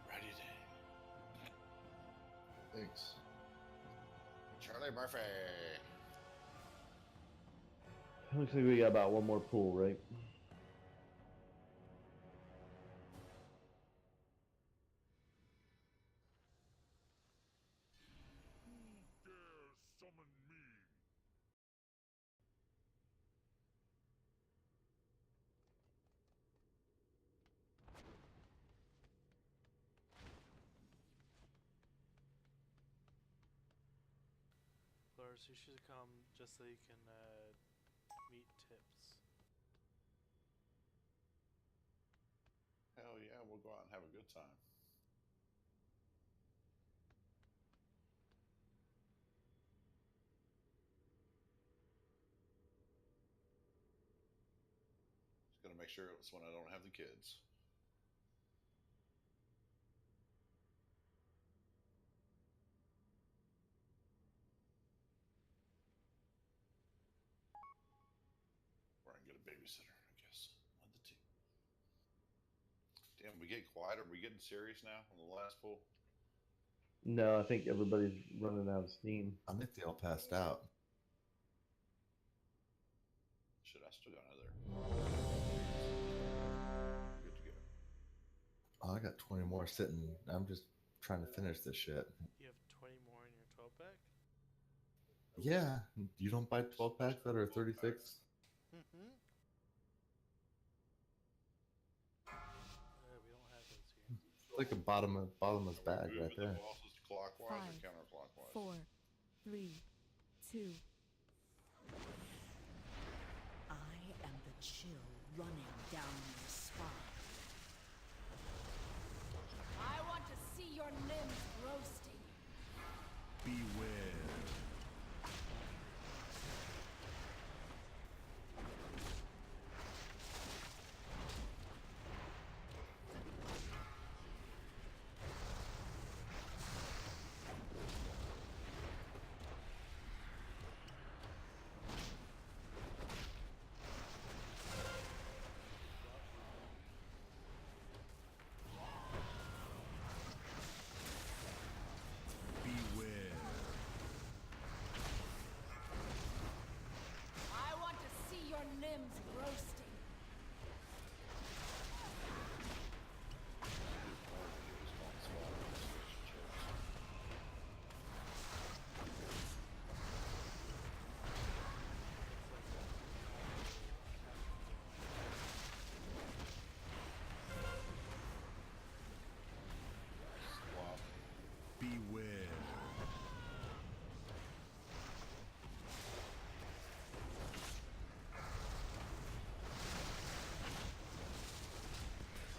Speaker 4: Alrighty then.
Speaker 15: Thanks.
Speaker 4: Charlie Murphy.
Speaker 1: Looks like we got about one more pool, right?
Speaker 2: Lars, you should come just so you can meet Tips.
Speaker 4: Hell yeah, we'll go out and have a good time. Just gotta make sure it's when I don't have the kids. Or I can get a babysitter, I guess. One of the two. Damn, we get quiet. Are we getting serious now on the last pool?
Speaker 1: No, I think everybody's running out of steam.
Speaker 5: I think they all passed out.
Speaker 4: Shit, I still got another. Good to go.
Speaker 5: Oh, I got 20 more sitting. I'm just trying to finish this shit.
Speaker 2: You have 20 more in your 12 pack?
Speaker 5: Yeah, you don't buy 12 packs that are 36?
Speaker 2: Mm-hmm. We don't have those here.
Speaker 5: Like a bottomless bag right there.
Speaker 4: The bosses clockwise or
Speaker 16: 5,
Speaker 4: counterclockwise?
Speaker 16: 4, 3, 2.
Speaker 10: I am the chill running down your spine.
Speaker 17: I want to see your limbs roasting.
Speaker 11: Beware.
Speaker 17: I want to see your limbs roasting.
Speaker 11: Beware.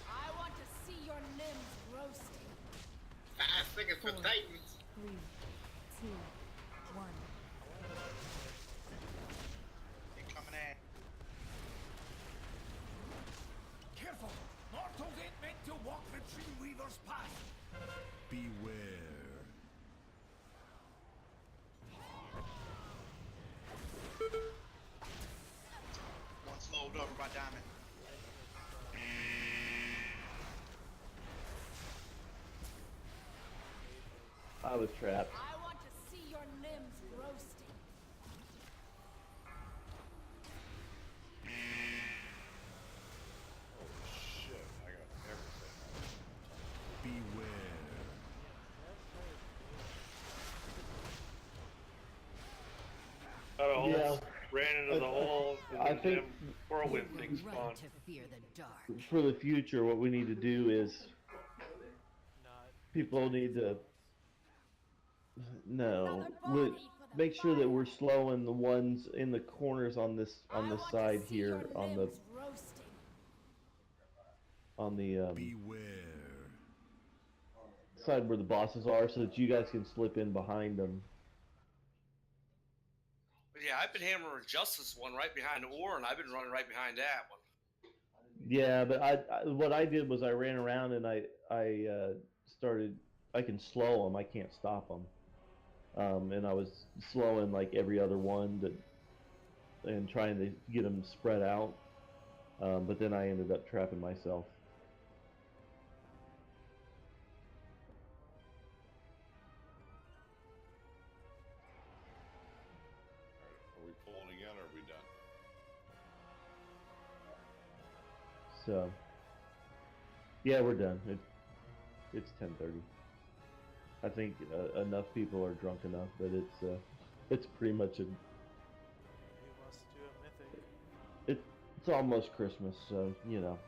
Speaker 17: I want to see your limbs roasting.
Speaker 13: Fast thinking for
Speaker 16: 4,
Speaker 13: Titans.
Speaker 16: 3, 2, 1.
Speaker 14: They coming in.
Speaker 11: Careful! Mortals ain't meant to walk the Tree Weaver's path. Beware.
Speaker 14: One slowed over by Diamond.
Speaker 1: I was trapped.
Speaker 17: I want to see your limbs roasting.
Speaker 4: Shit, I got everything.
Speaker 11: Beware.
Speaker 9: Got a hole,
Speaker 1: Yeah.
Speaker 9: ran into the hole, and
Speaker 1: I
Speaker 9: then
Speaker 1: think
Speaker 9: them whirlwind things
Speaker 10: Right
Speaker 9: spawned.
Speaker 10: to fear the dark.
Speaker 1: for the future, what we need to do is people need to make sure that we're slowing the ones in the corners on this side here on the
Speaker 11: Beware.
Speaker 1: side where the bosses are, so that you guys can slip in behind them.
Speaker 3: But yeah, I've been hammering Justice one right behind Ore, and I've been running right behind that one.
Speaker 1: Yeah, but I what I did was I ran around and I started. I can slow them. I can't stop them. and I was slowing like every other one and trying to get them spread out. But then I ended up trapping myself.
Speaker 4: Are we pulling again, or are we done?
Speaker 1: So, yeah, we're done. It's 10:30. I think enough people are drunk enough that it's pretty much
Speaker 2: Who wants to do a mythic?
Speaker 1: it's almost Christmas, so you know,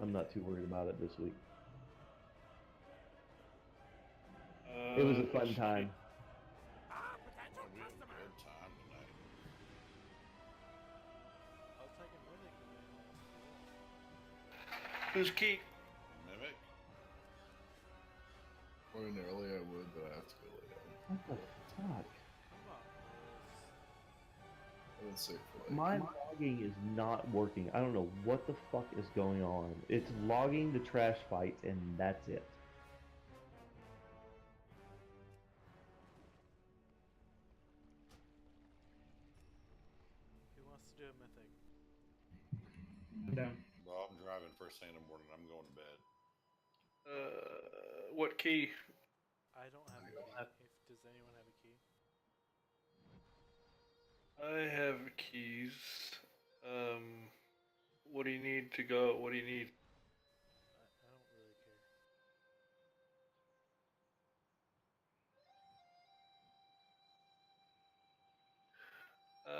Speaker 1: I'm not too worried about it this week. It was a fun time.
Speaker 4: We had a good time tonight.
Speaker 2: I was taking mythic.
Speaker 9: Who's Key?
Speaker 4: Mimic?
Speaker 15: Ordinarily I would, but I have to go lay down.
Speaker 1: What the fuck?
Speaker 2: Come on,
Speaker 15: I would say for like
Speaker 1: My logging is not working. I don't know what the fuck is going on. It's logging the trash fights, and that's it.
Speaker 2: Who wants to do a mythic?
Speaker 6: I'm down.
Speaker 4: Well, I'm driving first thing in the morning. I'm going to bed.
Speaker 9: What key?
Speaker 2: I don't have a key. Does anyone have a key?
Speaker 9: I have keys. What do you need to go? What do you need?
Speaker 2: I don't really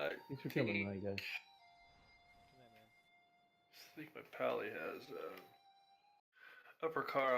Speaker 2: care.
Speaker 1: Thanks for coming, night, guys.
Speaker 2: Good night, man.
Speaker 9: I think my pally has upper car.